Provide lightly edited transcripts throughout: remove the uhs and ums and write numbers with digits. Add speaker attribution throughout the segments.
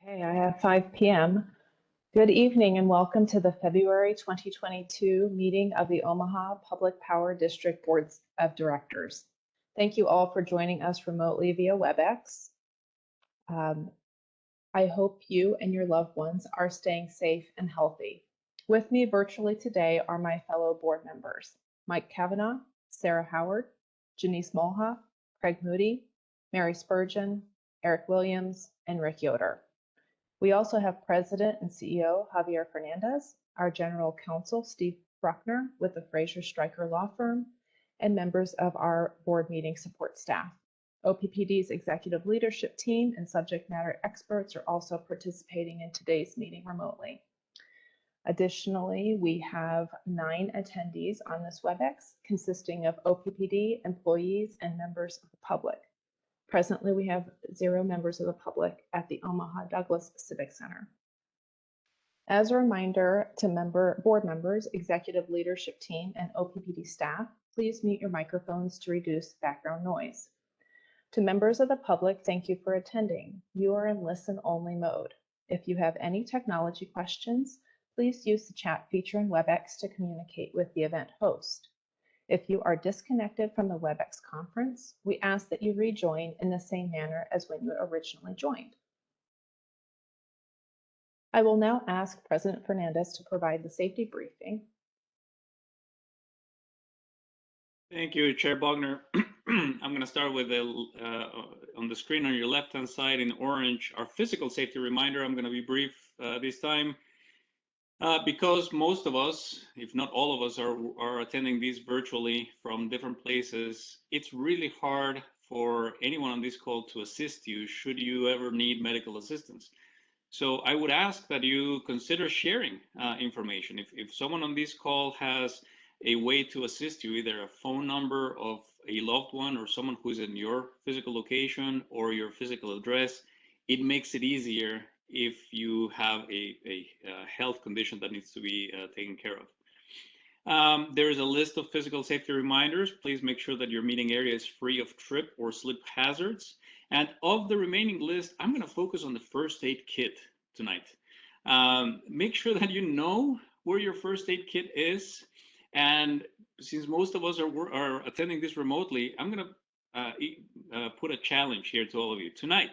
Speaker 1: Okay, I have 5 p.m. Good evening and welcome to the February 2022 meeting of the Omaha Public Power District Board of Directors. Thank you all for joining us remotely via WebEx. I hope you and your loved ones are staying safe and healthy. With me virtually today are my fellow board members, Mike Kavanaugh, Sarah Howard, Janice Mulha, Craig Moody, Mary Spurgeon, Eric Williams, and Rick Yoder. We also have President and CEO Javier Fernandez, our General Counsel Steve Bruckner with the Fraser Stryker Law Firm, and members of our board meeting support staff. OPPD's executive leadership team and subject matter experts are also participating in today's meeting remotely. Additionally, we have 9 attendees on this WebEx consisting of OPPD employees and members of the public. Presently, we have 0 members of the public at the Omaha Douglas Civic Center. As a reminder to board members, executive leadership team, and OPPD staff, please mute your microphones to reduce background noise. To members of the public, thank you for attending. You are in listen-only mode. If you have any technology questions, please use the chat feature in WebEx to communicate with the event host. If you are disconnected from the WebEx conference, we ask that you rejoin in the same manner as when you originally joined. I will now ask President Fernandez to provide the safety briefing.
Speaker 2: Thank you, Chair Bogner. I'm going to start with on the screen on your left-hand side in orange, our physical safety reminder. I'm going to be brief this time. Because most of us, if not all of us, are attending these virtually from different places, it's really hard for anyone on this call to assist you should you ever need medical assistance. So I would ask that you consider sharing information. If someone on this call has a way to assist you, either a phone number of a loved one or someone who's in your physical location or your physical address, it makes it easier if you have a health condition that needs to be taken care of. There is a list of physical safety reminders. Please make sure that your meeting area is free of trip or slip hazards. And of the remaining list, I'm going to focus on the first aid kit tonight. Make sure that you know where your first aid kit is. And since most of us are attending this remotely, I'm going to put a challenge here to all of you tonight.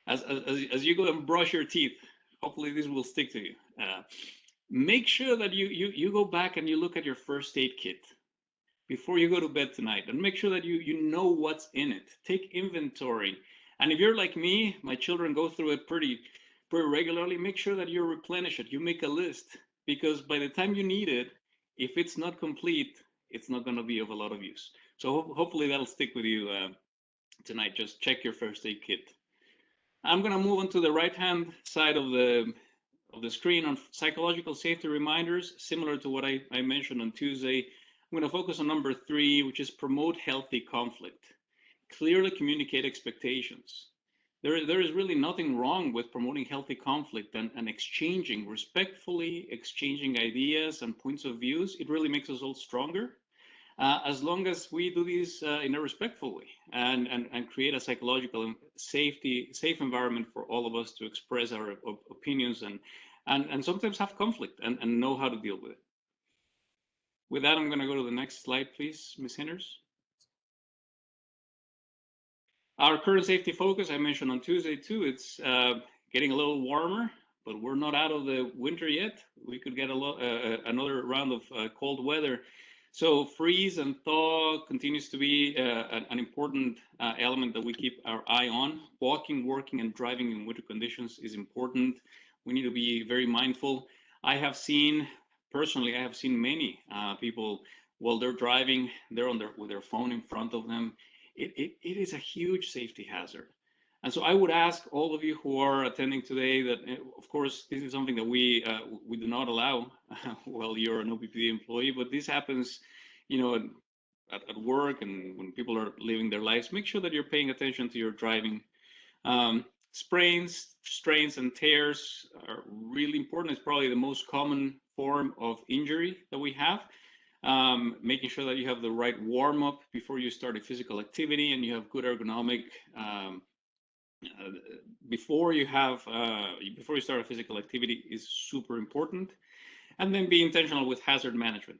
Speaker 2: As you go and brush your teeth, hopefully this will stick to you. Make sure that you go back and you look at your first aid kit before you go to bed tonight, and make sure that you know what's in it. Take inventory. And if you're like me, my children go through it pretty regularly. Make sure that you replenish it. You make a list, because by the time you need it, if it's not complete, it's not going to be of a lot of use. So hopefully that'll stick with you tonight. Just check your first aid kit. I'm going to move on to the right-hand side of the screen on psychological safety reminders, similar to what I mentioned on Tuesday. I'm going to focus on number 3, which is promote healthy conflict. Clearly communicate expectations. There is really nothing wrong with promoting healthy conflict and respectfully exchanging ideas and points of views. It really makes us all stronger. As long as we do this in a respectful way and create a psychological safe environment for all of us to express our opinions and sometimes have conflict and know how to deal with it. With that, I'm going to go to the next slide, please, Ms. Hinders. Our current safety focus, I mentioned on Tuesday too, it's getting a little warmer, but we're not out of the winter yet. We could get another round of cold weather. So freeze and thaw continues to be an important element that we keep our eye on. Walking, working, and driving in winter conditions is important. We need to be very mindful. Personally, I have seen many people, while they're driving, they're with their phone in front of them. It is a huge safety hazard. And so I would ask all of you who are attending today that, of course, this is something that we do not allow while you're an OPPD employee, but this happens, at work and when people are living their lives. Make sure that you're paying attention to your driving. Sprains, strains, and tears are really important. It's probably the most common form of injury that we have. Making sure that you have the right warm-up before you start a physical activity and you have good ergonomic before you start a physical activity is super important. And then be intentional with hazard management.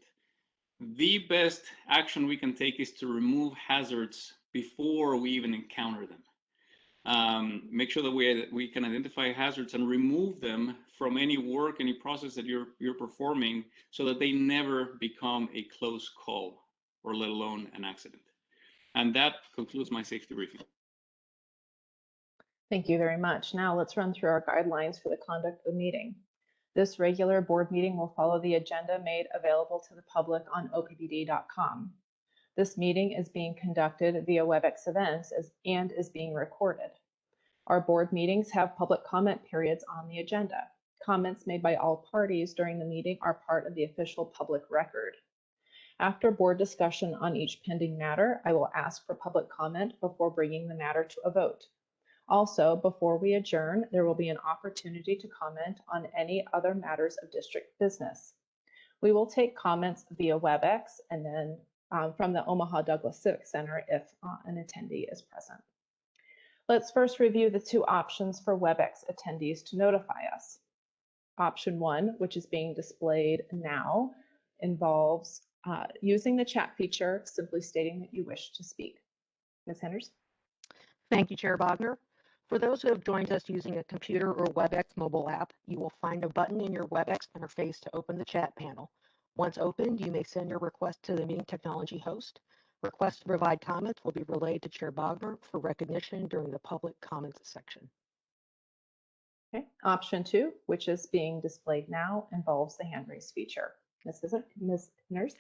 Speaker 2: The best action we can take is to remove hazards before we even encounter them. Make sure that we can identify hazards and remove them from any work, any process that you're performing, so that they never become a close call, or let alone an accident. And that concludes my safety briefing.
Speaker 1: Thank you very much. Now let's run through our guidelines for the conduct of the meeting. This regular board meeting will follow the agenda made available to the public on OPPD.com. This meeting is being conducted via WebEx events and is being recorded. Our board meetings have public comment periods on the agenda. Comments made by all parties during the meeting are part of the official public record. After board discussion on each pending matter, I will ask for public comment before bringing the matter to a vote. Also, before we adjourn, there will be an opportunity to comment on any other matters of district business. We will take comments via WebEx and then from the Omaha Douglas Civic Center if an attendee is present. Let's first review the two options for WebEx attendees to notify us. Option 1, which is being displayed now, involves using the chat feature, simply stating that you wish to speak. Ms. Henders?
Speaker 3: Thank you, Chair Bogner. For those who have joined us using a computer or WebEx mobile app, you will find a button in your WebEx interface to open the chat panel. Once opened, you may send your request to the meeting technology host. Requests to provide comments will be relayed to Chair Bogner for recognition during the public comments section.
Speaker 1: Okay. Option 2, which is being displayed now, involves the hand raise feature. Ms. Henders?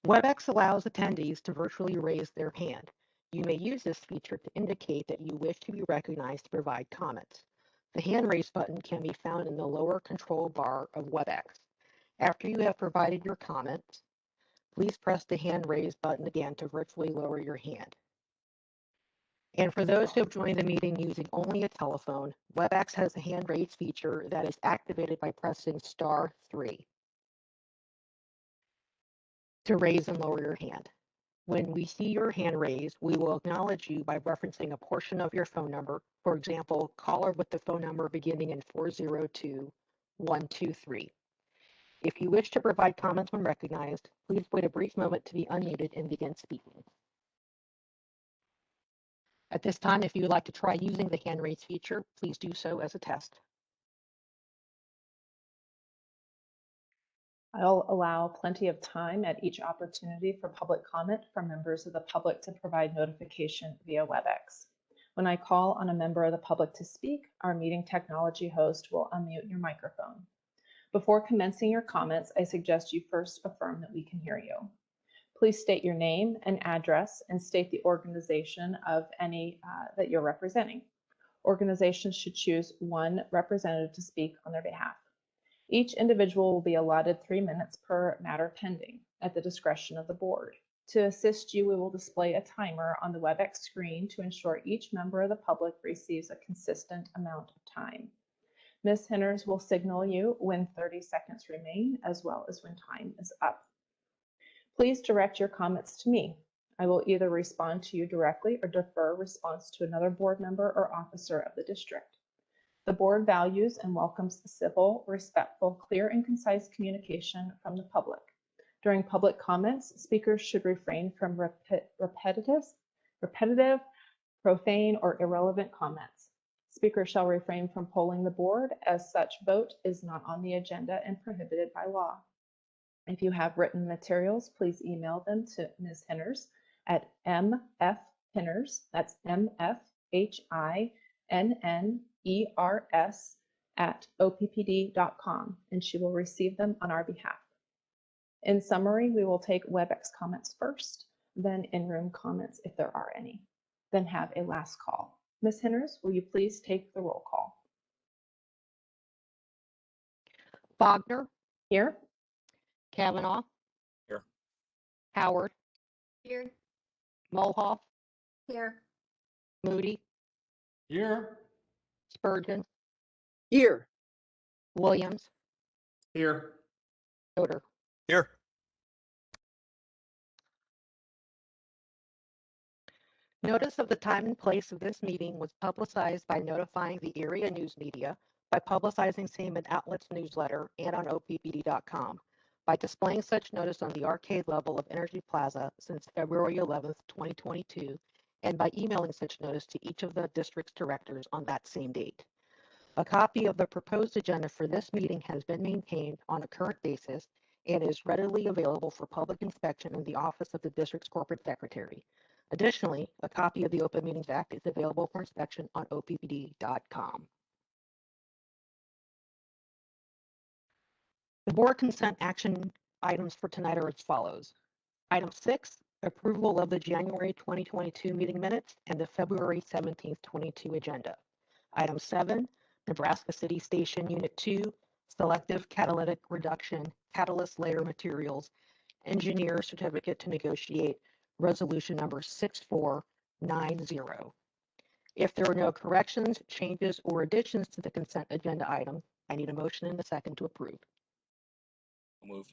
Speaker 3: WebEx allows attendees to virtually raise their hand. You may use this feature to indicate that you wish to be recognized to provide comments. The hand raise button can be found in the lower control bar of WebEx. After you have provided your comments, please press the hand raise button again to virtually lower your hand. And for those who have joined the meeting using only a telephone, WebEx has a hand raise feature that is activated by pressing *3 to raise and lower your hand. When we see your hand raised, we will acknowledge you by referencing a portion of your phone number. For example, caller with the phone number beginning in 402-123. If you wish to provide comments when recognized, please wait a brief moment to be unmuted and begin speaking. At this time, if you would like to try using the hand raise feature, please do so as a test.
Speaker 1: I'll allow plenty of time at each opportunity for public comment from members of the public to provide notification via WebEx. When I call on a member of the public to speak, our meeting technology host will unmute your microphone. Before commencing your comments, I suggest you first affirm that we can hear you. Please state your name and address and state the organization of any that you're representing. Organizations should choose one representative to speak on their behalf. Each individual will be allotted 3 minutes per matter pending at the discretion of the board. To assist you, we will display a timer on the WebEx screen to ensure each member of the public receives a consistent amount of time. Ms. Henders will signal you when 30 seconds remain, as well as when time is up. Please direct your comments to me. I will either respond to you directly or defer response to another board member or officer of the district. The board values and welcomes civil, respectful, clear, and concise communication from the public. During public comments, speakers should refrain from repetitive, profane, or irrelevant comments. Speakers shall refrain from polling the board, as such vote is not on the agenda and prohibited by law. If you have written materials, please email them to Ms. Henders at mfhinners, that's mfhinners @oppd.com, and she will receive them on our behalf. In summary, we will take WebEx comments first, then in-room comments if there are any, then have a last call. Ms. Henders, will you please take the roll call?
Speaker 3: Bogner?
Speaker 1: Here.
Speaker 3: Kavanaugh?
Speaker 4: Here.
Speaker 3: Howard?
Speaker 5: Here.
Speaker 3: Mulhoff?
Speaker 5: Here.
Speaker 3: Moody?
Speaker 4: Here.
Speaker 3: Spurgeon?
Speaker 6: Here.
Speaker 3: Williams?
Speaker 4: Here.
Speaker 3: Yoder?
Speaker 4: Here.
Speaker 3: Notice of the time and place of this meeting was publicized by notifying the area news media, by publicizing same in Outlet's newsletter and on OPPD.com, by displaying such notice on the arcade level of Energy Plaza since February 11th, 2022, and by emailing such notice to each of the district's directors on that same date. A copy of the proposed agenda for this meeting has been maintained on a current basis and is readily available for public inspection in the office of the district's corporate secretary. Additionally, a copy of the Open Meetings Act is available for inspection on OPPD.com. The board consent action items for tonight are as follows. Item 6, approval of the January 2022 meeting minutes and the February 17th, 22 agenda. Item 7, Nebraska City Station Unit 2, Selective Catalytic Reduction, Catalyst Layer Materials, Engineer Certificate to Negotiate, Resolution number 6490. If there are no corrections, changes, or additions to the consent agenda item, I need a motion and a second to approve.
Speaker 4: Move.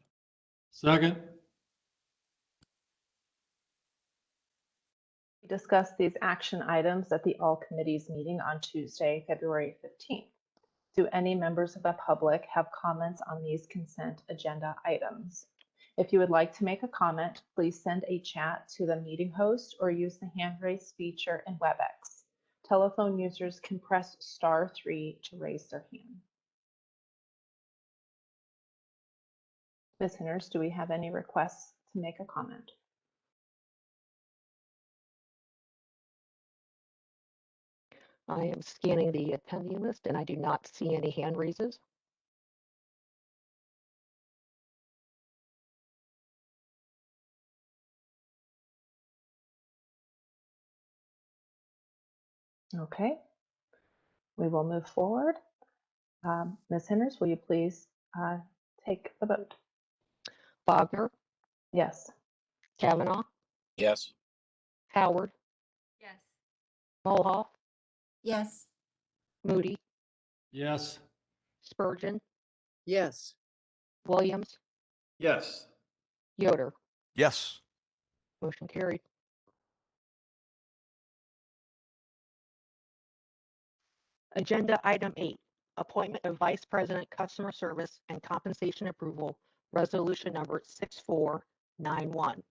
Speaker 4: Second.
Speaker 1: We discussed these action items at the All Committees meeting on Tuesday, February 15th. Do any members of the public have comments on these consent agenda items? If you would like to make a comment, please send a chat to the meeting host or use the hand raise feature in WebEx. Telephone users can press *3 to raise their hand. Ms. Henners, do we have any requests to make a comment?
Speaker 3: I am scanning the attendee list and I do not see any hand raises.
Speaker 1: Okay, we will move forward. Ms. Henners, will you please take the vote?
Speaker 3: Bogner,
Speaker 1: Yes.
Speaker 3: Kavanaugh,
Speaker 4: Yes.
Speaker 3: Howard,
Speaker 5: Yes.
Speaker 3: Mulhall,
Speaker 5: Yes.
Speaker 3: Moody,
Speaker 4: Yes.
Speaker 3: Spurgeon,
Speaker 6: Yes.
Speaker 3: Williams,
Speaker 4: Yes.
Speaker 3: Yoder.
Speaker 7: Yes.
Speaker 3: Motion carried. Agenda item 8, appointment of Vice President Customer Service and Compensation Approval, resolution number 6491.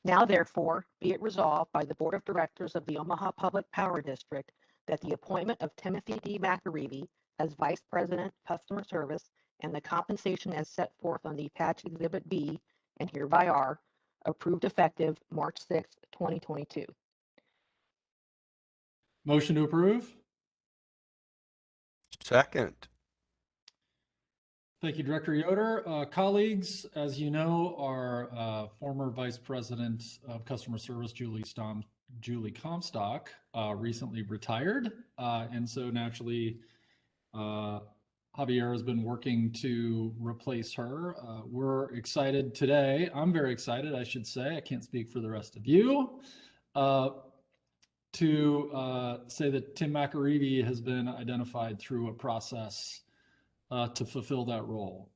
Speaker 3: Now therefore, be it resolved by the Board of Directors of the Omaha Public Power District that the appointment of Timothy D. McAreevy as Vice President Customer Service and the compensation as set forth on the attached Exhibit B and hereby are approved effective March 6, 2022.
Speaker 4: Motion to approve.
Speaker 7: Second.
Speaker 4: Thank you, Director Yoder. Colleagues, as you know, our former Vice President of Customer Service, Julie Comstock, recently retired. And so naturally, Javier has been working to replace her. We're excited today. I'm very excited, I should say. I can't speak for the rest of you. To say that Tim McAreevy has been identified through a process to fulfill that role.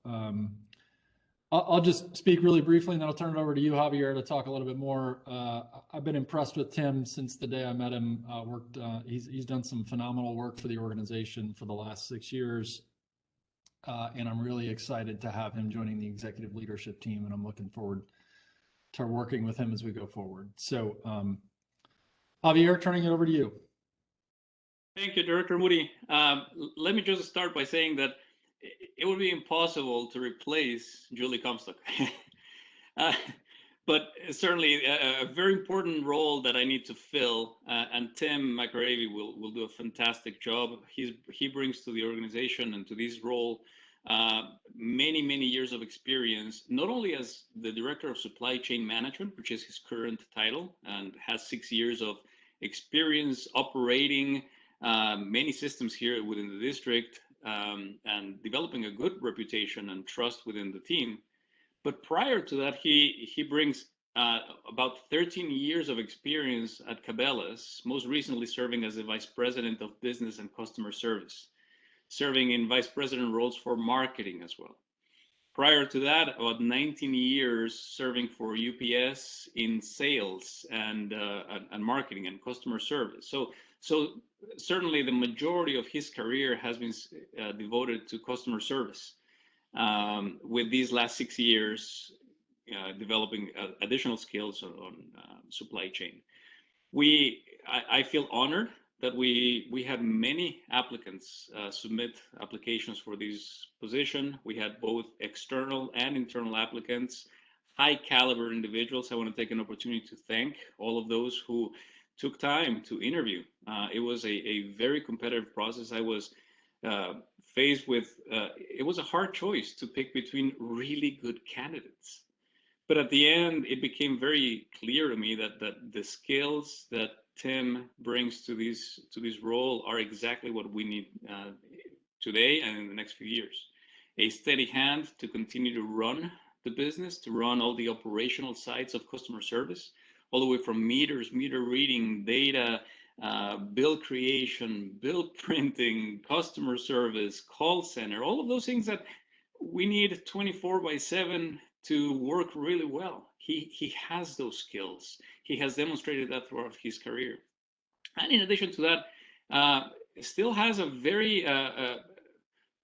Speaker 4: I'll just speak really briefly and then I'll turn it over to you, Javier, to talk a little bit more. I've been impressed with Tim since the day I met him. He's done some phenomenal work for the organization for the last 6 years. And I'm really excited to have him joining the executive leadership team, and I'm looking forward to working with him as we go forward. So, Javier, turning it over to you.
Speaker 2: Thank you, Director Moody. Let me just start by saying that it would be impossible to replace Julie Comstock. But certainly a very important role that I need to fill, and Tim McAreevy will do a fantastic job. He brings to the organization and to this role many years of experience, not only as the Director of Supply Chain Management, which is his current title, and has 6 years of experience operating many systems here within the district, and developing a good reputation and trust within the team. But prior to that, he brings about 13 years of experience at Cabela's, most recently serving as the Vice President of Business and Customer Service, serving in Vice President roles for marketing as well. prior to that, about 19 years serving for UPS in sales and marketing and customer service. So certainly the majority of his career has been devoted to customer service. With these last 6 years developing additional skills on supply chain. I feel honored that we had many applicants submit applications for this position. We had both external and internal applicants, high caliber individuals. I want to take an opportunity to thank all of those who took time to interview. It was a very competitive process. I was faced with, it was a hard choice to pick between really good candidates. But at the end, it became very clear to me that the skills that Tim brings to this role are exactly what we need today and in the next few years. A steady hand to continue to run the business, to run all the operational sides of customer service, all the way from meters, meter reading, data, bill creation, bill printing, customer service, call center, all of those things that we need 24/7 to work really well. He has those skills. He has demonstrated that throughout his career. And in addition to that, still has a very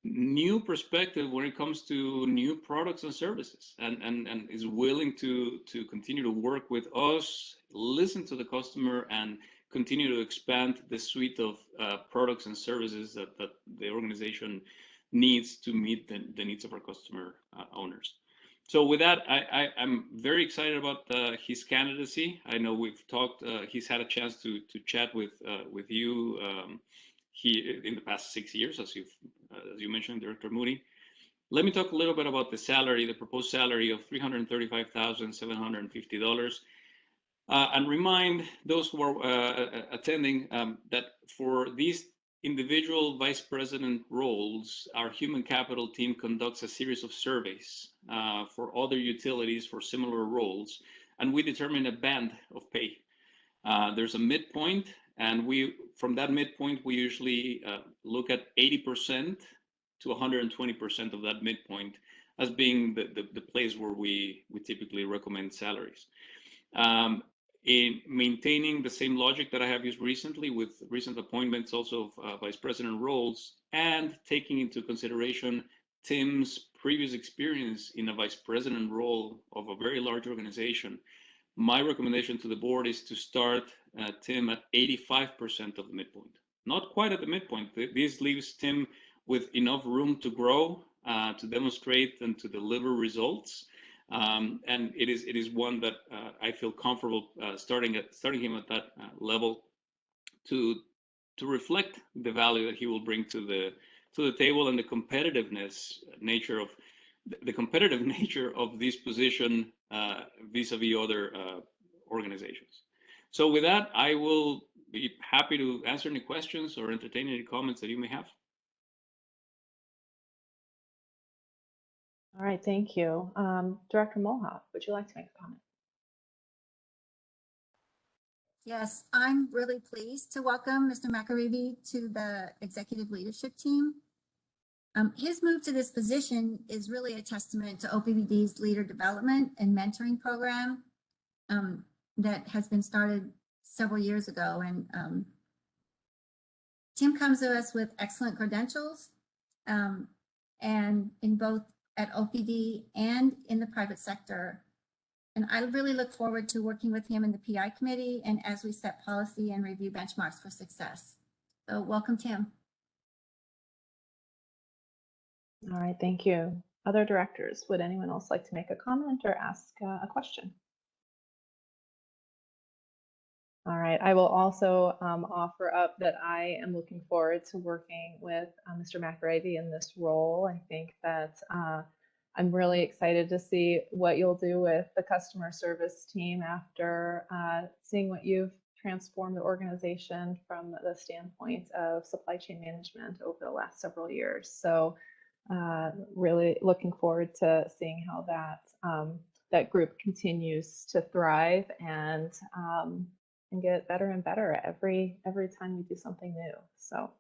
Speaker 2: new perspective when it comes to new products and services, and is willing to continue to work with us, listen to the customer, and continue to expand the suite of products and services that the organization needs to meet the needs of our customer owners. So with that, I'm very excited about his candidacy. I know we've talked, he's had a chance to chat with you in the past 6 years, as you mentioned, Director Moody. Let me talk a little bit about the salary, the proposed salary of $335,750. And remind those who are attending that for these individual vice president roles, our human capital team conducts a series of surveys for other utilities for similar roles, and we determine a band of pay. There's a midpoint, and from that midpoint, we usually look at 80% to 120% of that midpoint as being the place where we typically recommend salaries. In maintaining the same logic that I have used recently with recent appointments also of vice president roles, and taking into consideration Tim's previous experience in a vice president role of a very large organization, my recommendation to the board is to start Tim at 85% of the midpoint. Not quite at the midpoint. This leaves Tim with enough room to grow, to demonstrate and to deliver results. And it is one that I feel comfortable starting him at that level to reflect the value that he will bring to the table, and the competitive nature of this position vis-a-vis other organizations. So with that, I will be happy to answer any questions or entertain any comments that you may have.
Speaker 1: All right, thank you. Director Mulhaupt, would you like to make a comment?
Speaker 5: Yes, I'm really pleased to welcome Mr. McAreevy to the executive leadership team. His move to this position is really a testament to OPPD's leader development and mentoring program that has been started several years ago. And Tim comes to us with excellent credentials, and in both at OPPD and in the private sector. And I really look forward to working with him in the PI committee and as we set policy and review benchmarks for success. So welcome, Tim.
Speaker 1: All right, thank you. Other directors, would anyone else like to make a comment or ask a question? All right, I will also offer up that I am looking forward to working with Mr. McAreevy in this role. I think that I'm really excited to see what you'll do with the customer service team after seeing what you've transformed the organization from the standpoint of supply chain management over the last several years. So really looking forward to seeing how that group continues to thrive and get better and better every time you do something new. So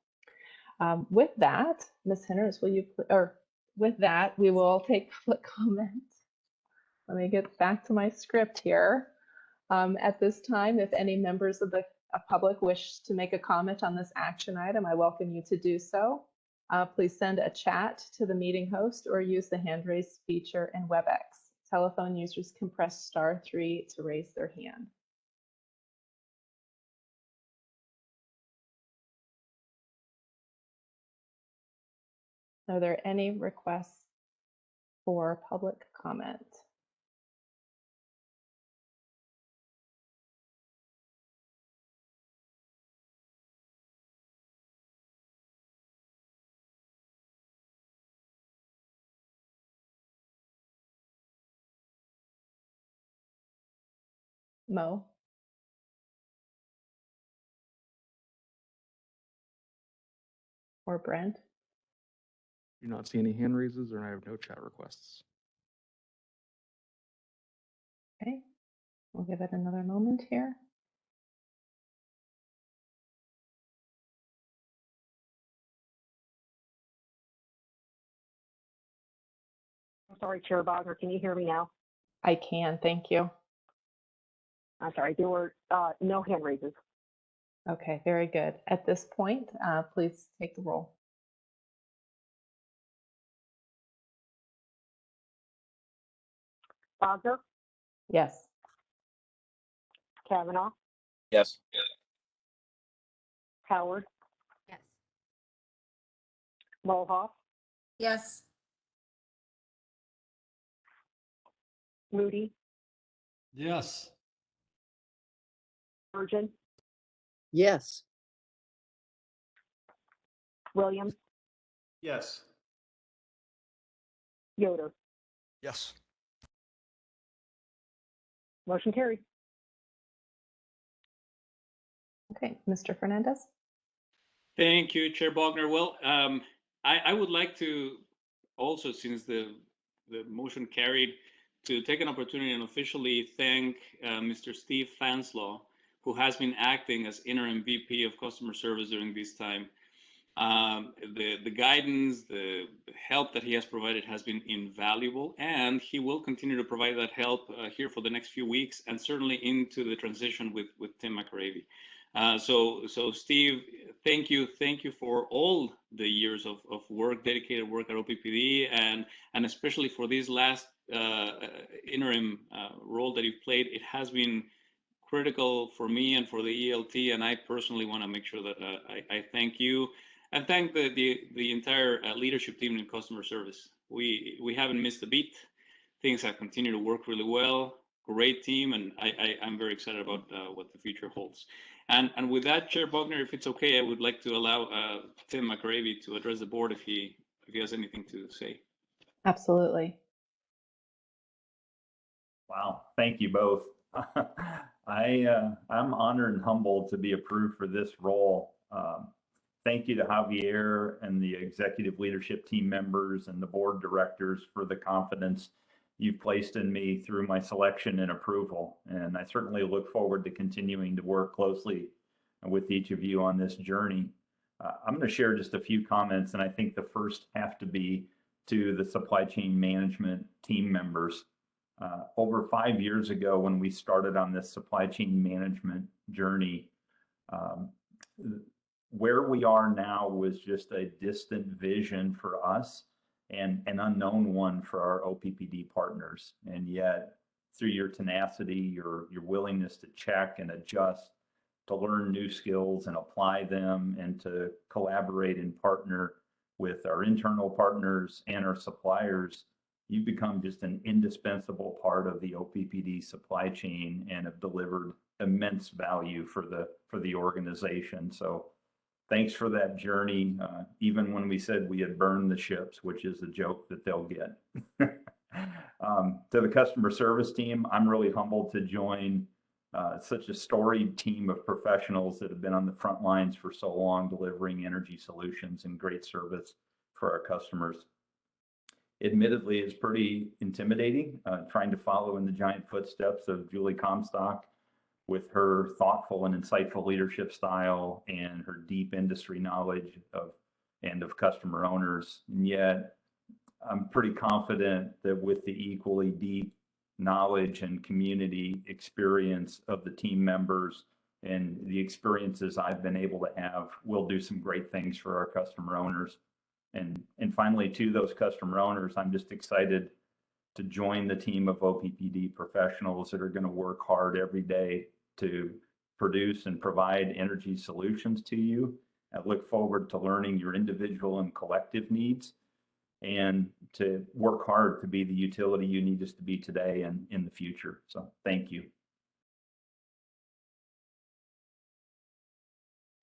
Speaker 1: with that, Ms. Henners, will you, or with that, we will take public comment. Let me get back to my script here. At this time, if any members of the public wish to make a comment on this action item, I welcome you to do so. Please send a chat to the meeting host or use the hand raise feature in WebEx. Telephone users can press *3 to raise their hand. Are there any requests for public comment? Mo? Or Brent?
Speaker 6: Do not see any hand raises, and I have no chat requests.
Speaker 1: Okay, we'll give it another moment here.
Speaker 3: I'm sorry, Chair Bogner, can you hear me now?
Speaker 1: I can, thank you.
Speaker 3: I'm sorry, there were no hand raises.
Speaker 1: Okay, very good. At this point, please take the roll.
Speaker 3: Bogner,
Speaker 1: Yes.
Speaker 3: Kavanaugh,
Speaker 7: Yes.
Speaker 3: Howard,
Speaker 5: Yes.
Speaker 3: Mulhoff,
Speaker 5: Yes.
Speaker 3: Moody,
Speaker 4: Yes.
Speaker 3: Virgin,
Speaker 8: Yes.
Speaker 3: Williams,
Speaker 7: Yes.
Speaker 3: Yoder.
Speaker 7: Yes.
Speaker 3: Motion carried.
Speaker 1: Okay, Mr. Fernandez?
Speaker 2: Thank you, Chair Bogner. Well, I would like to also, since the motion carried, to take an opportunity and officially thank Mr. Steve Fanslaw, who has been acting as interim VP of Customer Service during this time. The guidance, the help that he has provided has been invaluable, and he will continue to provide that help here for the next few weeks, and certainly into the transition with Tim McAravey. So Steve, thank you for all the years of work, dedicated work at OPPD, and especially for this last interim role that you've played. It has been critical for me and for the ELT, and I personally want to make sure that I thank you and thank the entire leadership team in customer service. We haven't missed a beat. Things have continued to work really well. Great team, and I'm very excited about what the future holds. And with that, Chair Bogner, if it's okay, I would like to allow Tim McAravey to address the board if he has anything to say.
Speaker 1: Absolutely.
Speaker 9: Wow, thank you both. I'm honored and humbled to be approved for this role. Thank you to Javier and the executive leadership team members and the board directors for the confidence you've placed in me through my selection and approval. And I certainly look forward to continuing to work closely with each of you on this journey. I'm going to share just a few comments, and I think the first have to be to the supply chain management team members. Over 5 years ago, when we started on this supply chain management journey, where we are now was just a distant vision for us and an unknown one for our OPPD partners. And yet, through your tenacity, your willingness to check and adjust, to learn new skills and apply them, and to collaborate and partner with our internal partners and our suppliers, you've become just an indispensable part of the OPPD supply chain and have delivered immense value for the organization. So thanks for that journey, even when we said we had burned the ships, which is a joke that they'll get. To the customer service team, I'm really humbled to join such a storied team of professionals that have been on the front lines for so long, delivering energy solutions and great service for our customers. Admittedly, it's pretty intimidating trying to follow in the giant footsteps of Julie Comstock with her thoughtful and insightful leadership style and her deep industry knowledge of customer owners. And yet, I'm pretty confident that with the equally deep knowledge and community experience of the team members and the experiences I've been able to have, we'll do some great things for our customer owners. And finally, to those customer owners, I'm just excited to join the team of OPPD professionals that are going to work hard every day to produce and provide energy solutions to you. I look forward to learning your individual and collective needs and to work hard to be the utility you need us to be today and in the future. So thank you.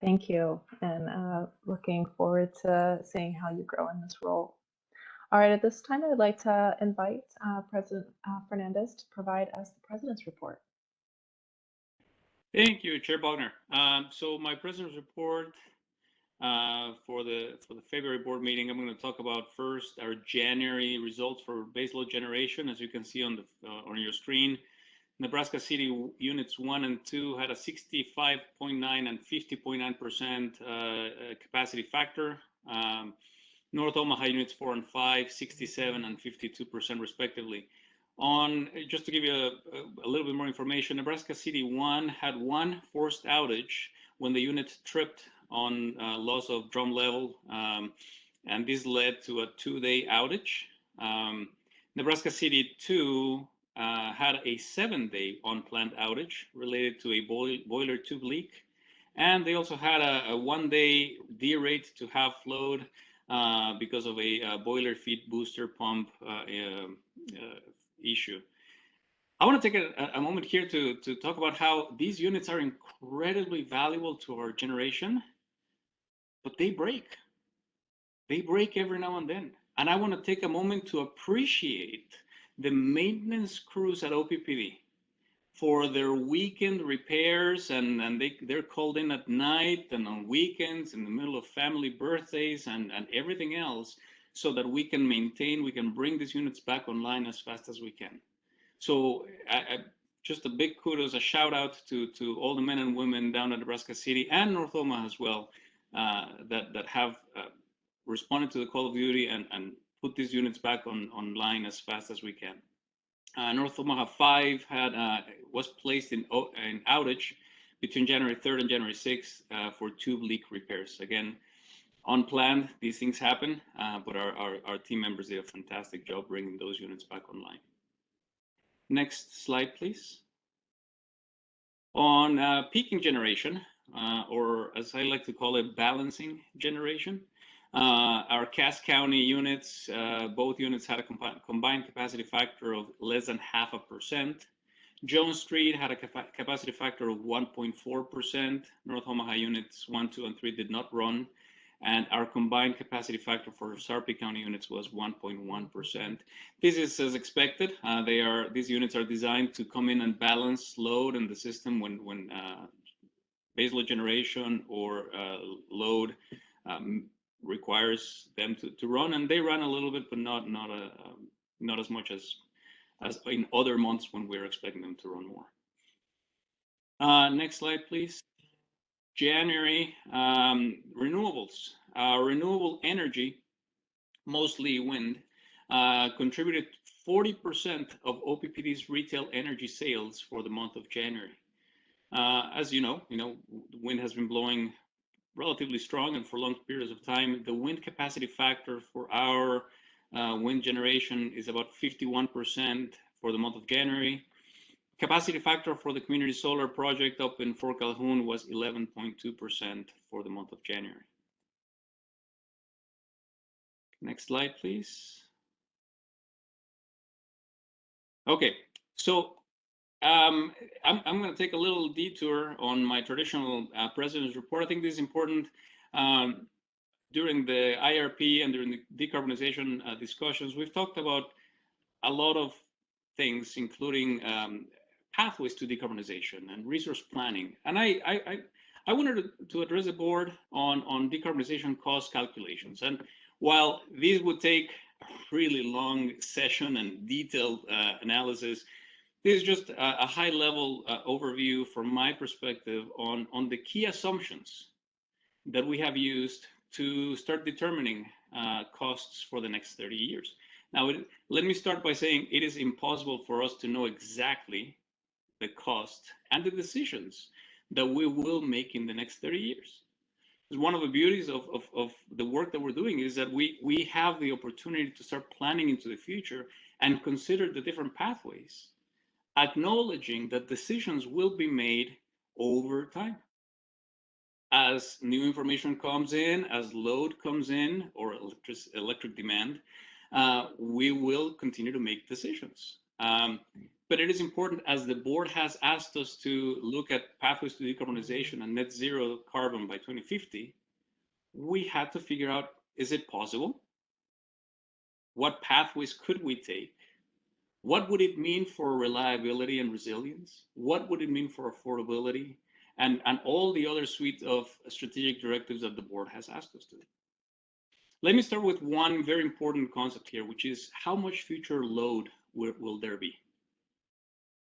Speaker 1: Thank you, and looking forward to seeing how you grow in this role. All right, at this time, I would like to invite President Fernandez to provide us the President's report.
Speaker 2: Thank you, Chair Bogner. So my President's report for the February board meeting, I'm going to talk about first our January results for baseload generation. As you can see on the on your screen, Nebraska City units 1 and 2 had a 65.9 and 50.9% capacity factor. North Omaha units 4 and 5, 67 and 52% respectively. On just to give you a little bit more information, Nebraska City 1 had one forced outage when the unit tripped on loss of drum level, and this led to a 2-day outage. Nebraska City 2 had a 7-day unplanned outage related to a boiler tube leak, and they also had a 1-day derate to half load because of a boiler feed booster pump issue. I want to take a moment here to talk about how these units are incredibly valuable to our generation, but they break. They break every now and then. And I want to take a moment to appreciate the maintenance crews at OPPD for their weekend repairs, and they're called in at night and on weekends in the middle of family birthdays and everything else, so that we can bring these units back online as fast as we can. So just a big kudos, a shout out to all the men and women down at Nebraska City and North Omaha as well that have responded to the call of duty and put these units back online as fast as we can. North Omaha 5 was placed in outage between January 3rd and January 6th for tube leak repairs. Again, unplanned, these things happen, but our team members did a fantastic job bringing those units back online. Next slide, please. On peaking generation, or as I like to call it, balancing generation, our Cass County units, both units had a combined capacity factor of less than 0.5%. Jones Street had a capacity factor of 1.4%. North Omaha units 1, 2, and 3 did not run. And our combined capacity factor for Sarpy County units was 1.1%. This is as expected. These units are designed to come in and balance load in the system when baseload generation or load requires them to run, and they run a little bit, but not as much as in other months when we're expecting them to run more. Next slide, please. January, renewables. Renewable energy, mostly wind, contributed 40% of OPPD's retail energy sales for the month of January. As you know, the wind has been blowing relatively strong and for long periods of time. The wind capacity factor for our wind generation is about 51% for the month of January. Capacity factor for the community solar project up in Fort Calhoun was 11.2% for the month of January. Next slide, please. Okay, so I'm going to take a little detour on my traditional President's report. I think this is important. During the IRP and during the decarbonization discussions, we've talked about a lot of things, including pathways to decarbonization and resource planning. And I wanted to address the board on decarbonization cost calculations. And while these would take a really long session and detailed analysis, this is just a high-level overview from my perspective on the key assumptions that we have used to start determining costs for the next 30 years. Now, let me start by saying it is impossible for us to know exactly the cost and the decisions that we will make in the next 30 years. One of the beauties of the work that we're doing is that we have the opportunity to start planning into the future and consider the different pathways, acknowledging that decisions will be made over time. As new information comes in, as load comes in, or electric demand, we will continue to make decisions. But it is important, as the board has asked us to look at pathways to decarbonization and net zero carbon by 2050, we had to figure out, is it possible? What pathways could we take? What would it mean for reliability and resilience? What would it mean for affordability? And all the other suite of strategic directives that the board has asked us to do. Let me start with one very important concept here, which is how much future load will there be?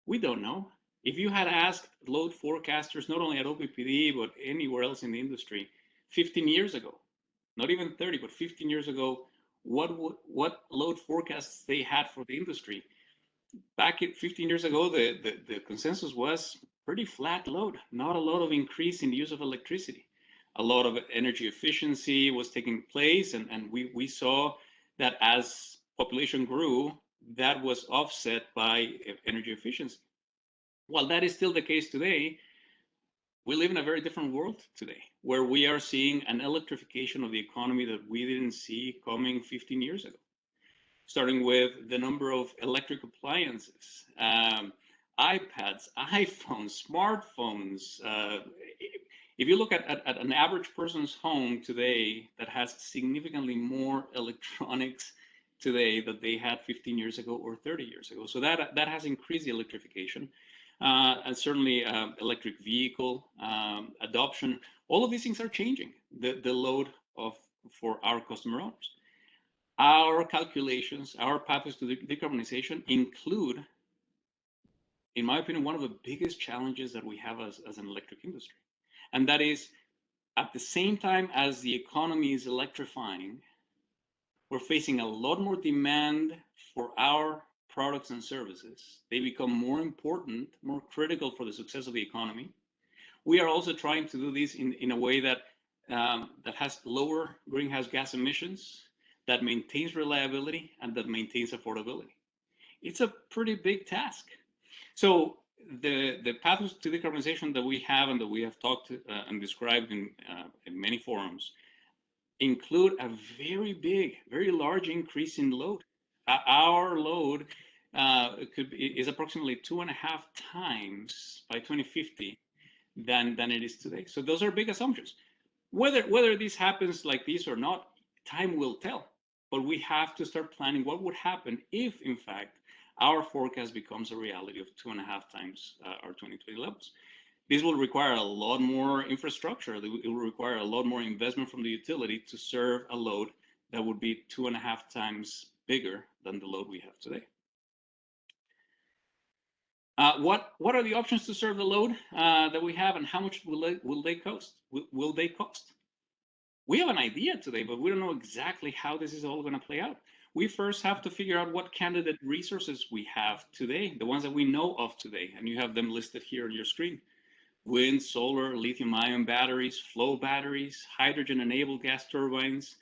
Speaker 2: We don't know. If you had asked load forecasters, not only at OPPD, but anywhere else in the industry, 15 years ago, not even 30, but 15 years ago, what load forecasts they had for the industry? Back 15 years ago, the consensus was pretty flat load, not a lot of increase in the use of electricity. A lot of energy efficiency was taking place, and we saw that as population grew, that was offset by energy efficiency. While that is still the case today, we live in a very different world today, where we are seeing an electrification of the economy that we didn't see coming 15 years ago. Starting with the number of electric appliances, iPads, iPhones, smartphones. If you look at an average person's home today that has significantly more electronics today that they had 15 years ago or 30 years ago. So that has increased the electrification. And certainly electric vehicle adoption. All of these things are changing the load for our customer owners. Our calculations, our pathways to decarbonization include, in my opinion, one of the biggest challenges that we have as an electric industry. And that is, at the same time as the economy is electrifying, we're facing a lot more demand for our products and services. They become more important, more critical for the success of the economy. We are also trying to do this in a way that has lower greenhouse gas emissions, that maintains reliability, and that maintains affordability. It's a pretty big task. So the pathways to decarbonization that we have and that we have talked and described in many forums include a very big, very large increase in load. Our load is approximately 2.5 times by 2050 than it is today. So those are big assumptions. Whether this happens like this or not, time will tell. But we have to start planning what would happen if, in fact, our forecast becomes a reality of 2.5 times our 2020 levels. This will require a lot more infrastructure. It will require a lot more investment from the utility to serve a load that would be 2.5 times bigger than the load we have today. What are the options to serve the load that we have, and how much will they cost? Will they cost? We have an idea today, but we don't know exactly how this is all going to play out. We first have to figure out what candidate resources we have today, the ones that we know of today, and you have them listed here on your screen. Wind, solar, lithium-ion batteries, flow batteries, hydrogen-enabled gas turbines,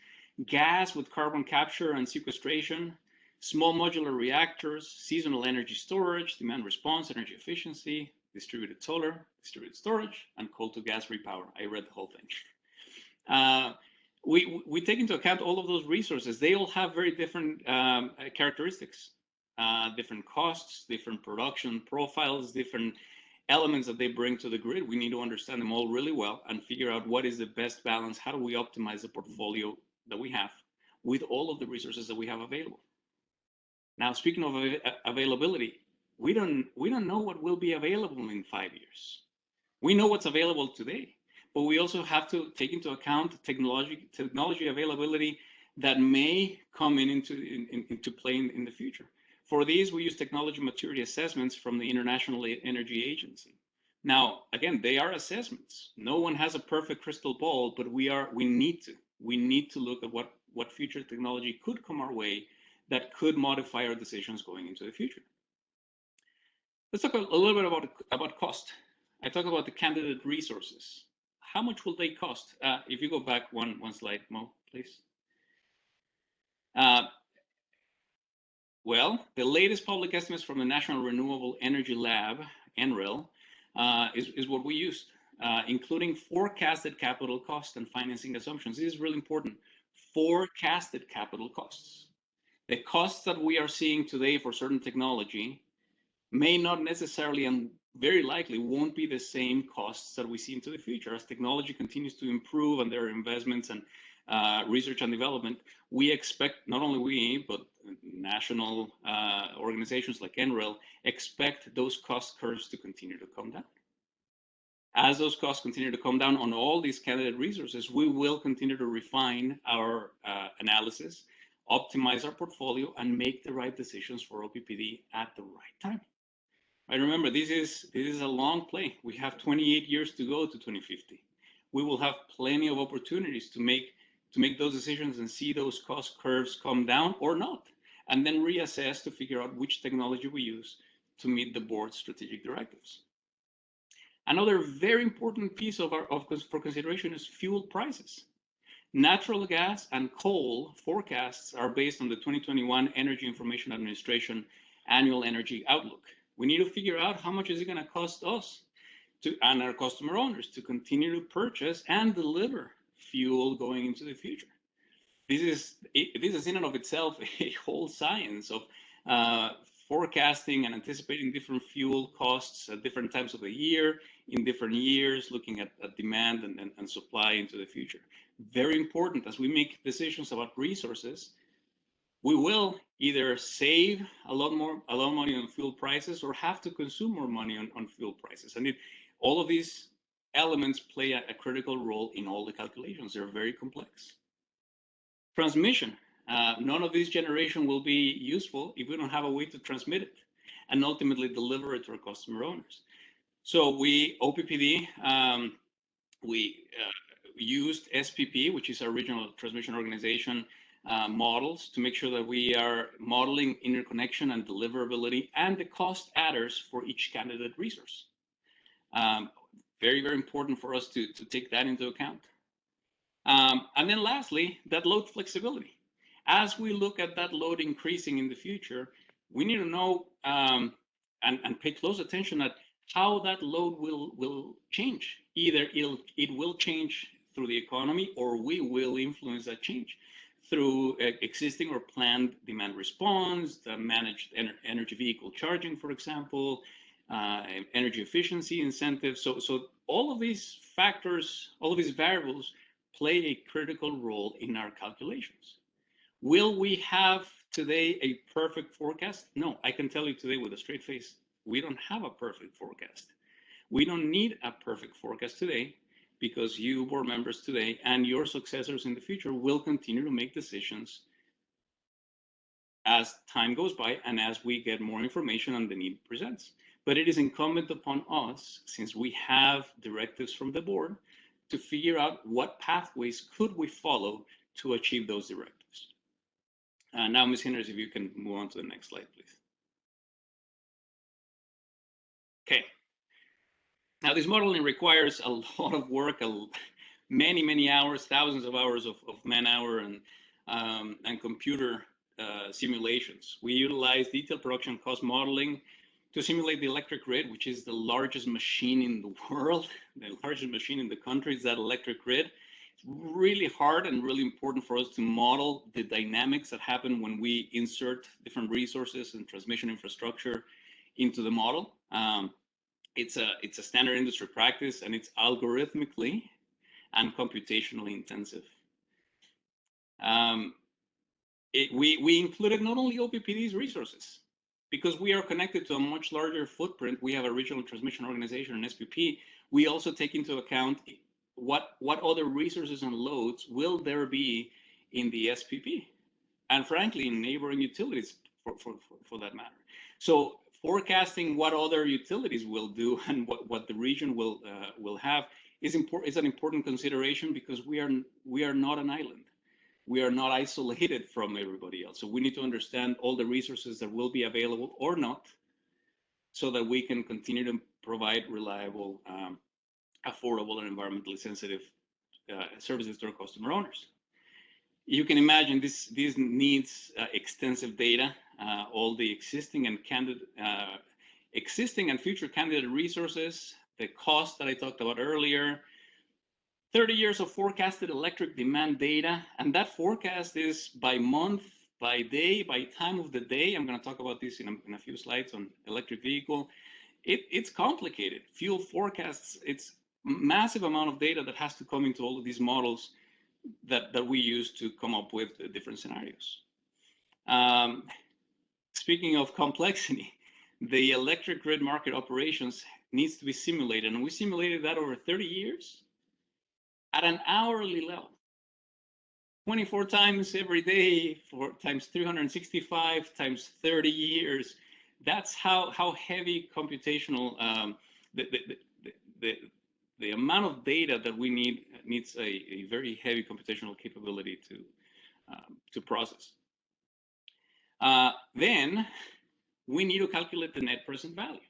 Speaker 2: gas with carbon capture and sequestration, small modular reactors, seasonal energy storage, demand response, energy efficiency, distributed solar, distributed storage, and coal-to-gas repower. I read the whole thing. We take into account all of those resources. They all have very different characteristics, different costs, different production profiles, different elements that they bring to the grid. We need to understand them all really well and figure out what is the best balance. How do we optimize the portfolio that we have with all of the resources that we have available? Now, speaking of availability, we don't know what will be available in 5 years. We know what's available today, but we also have to take into account technology availability that may come into play in the future. For these, we use technology maturity assessments from the International Energy Agency. Now, again, they are assessments. No one has a perfect crystal ball, but we need to look at what future technology could come our way that could modify our decisions going into the future. Let's talk a little bit about cost. I talked about the candidate resources. How much will they cost? If you go back one slide, Mo, please. Well, the latest public estimates from the National Renewable Energy Lab, NREL, is what we used, including forecasted capital costs and financing assumptions. This is really important. Forecasted capital costs. The costs that we are seeing today for certain technology may not necessarily and very likely won't be the same costs that we see into the future. As technology continues to improve and there are investments and research and development, we expect, not only we, but national organizations like NREL expect those cost curves to continue to come down. As those costs continue to come down on all these candidate resources, we will continue to refine our analysis, optimize our portfolio, and make the right decisions for OPPD at the right time. I remember this is a long play. We have 28 years to go to 2050. We will have plenty of opportunities to make those decisions and see those cost curves come down or not, and then reassess to figure out which technology we use to meet the board's strategic directives. Another very important piece for consideration is fuel prices. Natural gas and coal forecasts are based on the 2021 Energy Information Administration Annual Energy Outlook. We need to figure out how much is it going to cost us and our customer owners to continue to purchase and deliver fuel going into the future. This is in and of itself a whole science of forecasting and anticipating different fuel costs at different times of the year, in different years, looking at demand and supply into the future. Very important as we make decisions about resources. We will either save a lot of money on fuel prices or have to consume more money on fuel prices. And all of these elements play a critical role in all the calculations. They're very complex. Transmission. None of this generation will be useful if we don't have a way to transmit it and ultimately deliver it to our customer owners. So OPPD, we used SPP, which is our regional transmission organization, models to make sure that we are modeling interconnection and deliverability and the cost adders for each candidate resource. Very, very important for us to take that into account. And then lastly, that load flexibility. As we look at that load increasing in the future, we need to know and pay close attention at how that load will change. Either it will change through the economy, or we will influence that change through existing or planned demand response, the managed energy vehicle charging, for example, energy efficiency incentives. So all of these factors, all of these variables play a critical role in our calculations. Will we have today a perfect forecast? No, I can tell you today with a straight face, we don't have a perfect forecast. We don't need a perfect forecast today, because you board members today and your successors in the future will continue to make decisions as time goes by and as we get more information and the need presents. But it is incumbent upon us, since we have directives from the board, to figure out what pathways could we follow to achieve those directives. Now, Ms. Hinders, if you can move on to the next slide, please. Okay. Now, this modeling requires a lot of work, many hours, thousands of hours of man-hour and computer simulations. We utilize detailed production cost modeling to simulate the electric grid, which is the largest machine in the world, the largest machine in the country is that electric grid. It's really hard and really important for us to model the dynamics that happen when we insert different resources and transmission infrastructure into the model. It's a standard industry practice, and it's algorithmically and computationally intensive. We included not only OPPD's resources, because we are connected to a much larger footprint. We have a regional transmission organization, an SPP. We also take into account what other resources and loads will there be in the SPP, and frankly, in neighboring utilities for that matter. So forecasting what other utilities will do and what the region will have is an important consideration, because we are not an island. we are not isolated from everybody else. So we need to understand all the resources that will be available or not, so that we can continue to provide reliable, affordable, and environmentally sensitive services to our customer owners. You can imagine this needs extensive data, all the existing and future candidate resources, the cost that I talked about earlier, 30 years of forecasted electric demand data, and that forecast is by month, by day, by time of the day. I'm going to talk about this in a few slides on electric vehicle. It's complicated. Fuel forecasts, it's massive amount of data that has to come into all of these models that we use to come up with the different scenarios. Speaking of complexity, the electric grid market operations needs to be simulated, and we simulated that over 30 years at an hourly level, 24 times every day, times 365 times 30 years. That's how heavy computational the amount of data that we needs a very heavy computational capability to process. Then we need to calculate the net present value,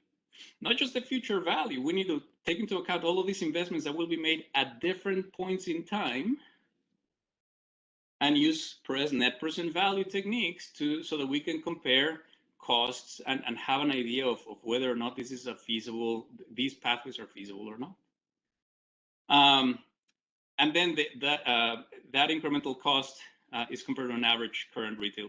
Speaker 2: not just the future value. We need to take into account all of these investments that will be made at different points in time, and use net present value techniques so that we can compare costs and have an idea of whether or not these pathways are feasible or not. And then that incremental cost is compared to an average current retail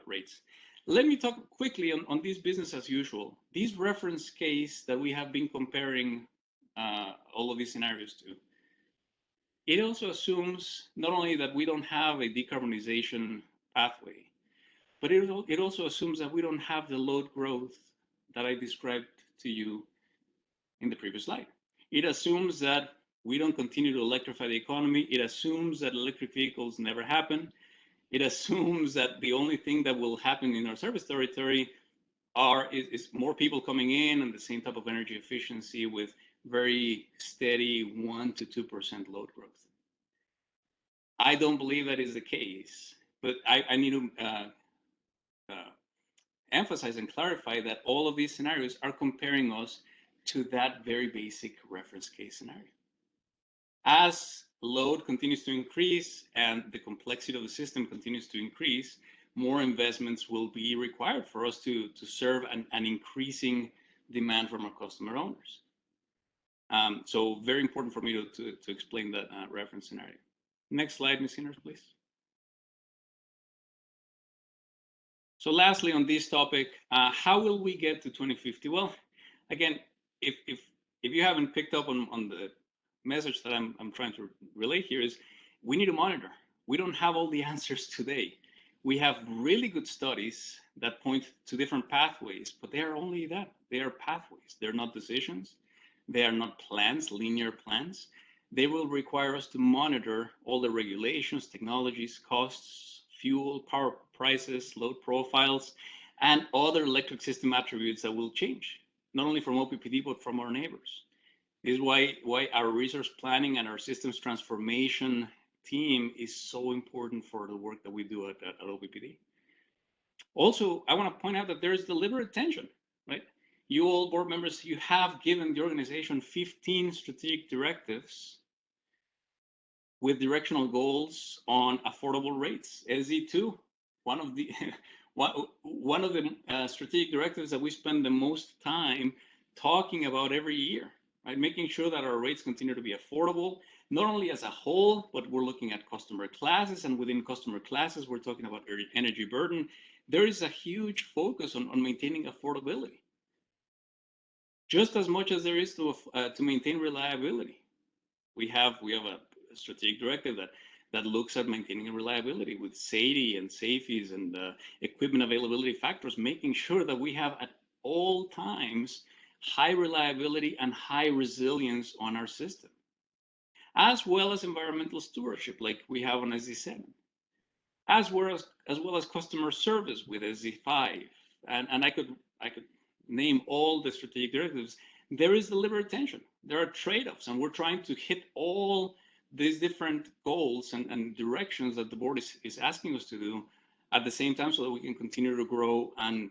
Speaker 2: rates. Let me talk quickly on this business as usual. This reference case that we have been comparing all of these scenarios to, it also assumes not only that we don't have a decarbonization pathway, but it also assumes that we don't have the load growth that I described to you in the previous slide. It assumes that we don't continue to electrify the economy. It assumes that electric vehicles never happen. It assumes that the only thing that will happen in our service territory is more people coming in and the same type of energy efficiency with very steady 1 to 2% load growth. I don't believe that is the case, but I need to emphasize and clarify that all of these scenarios are comparing us to that very basic reference case scenario. As load continues to increase and the complexity of the system continues to increase, more investments will be required for us to serve an increasing demand from our customer owners. So very important for me to explain that reference scenario. Next slide, Ms. Sinners, please. So lastly on this topic, how will we get to 2050? Well, again, if you haven't picked up on the message that I'm trying to relay here, is we need to monitor. We don't have all the answers today. We have really good studies that point to different pathways, but they are only that. They are pathways. They're not decisions. They are not plans, linear plans. They will require us to monitor all the regulations, technologies, costs, fuel, power prices, load profiles, and other electric system attributes that will change, not only from OPPD, but from our neighbors. This is why our resource planning and our systems transformation team is so important for the work that we do at OPPD. Also, I want to point out that there is deliberate tension, right? You all board members, you have given the organization 15 strategic directives with directional goals on affordable rates. SE2, one of the strategic directives that we spend the most time talking about every year, right? Making sure that our rates continue to be affordable, not only as a whole, but we're looking at customer classes, and within customer classes, we're talking about energy burden. There is a huge focus on maintaining affordability, just as much as there is to maintain reliability. We have a strategic directive that looks at maintaining reliability with SAIDI and SAFEs and equipment availability factors, making sure that we have at all times high reliability and high resilience on our system, as well as environmental stewardship like we have on SZ7, as well as customer service with SZ5, and I could name all the strategic directives. There is deliberate tension. There are trade-offs, and we're trying to hit all these different goals and directions that the board is asking us to do at the same time so that we can continue to grow and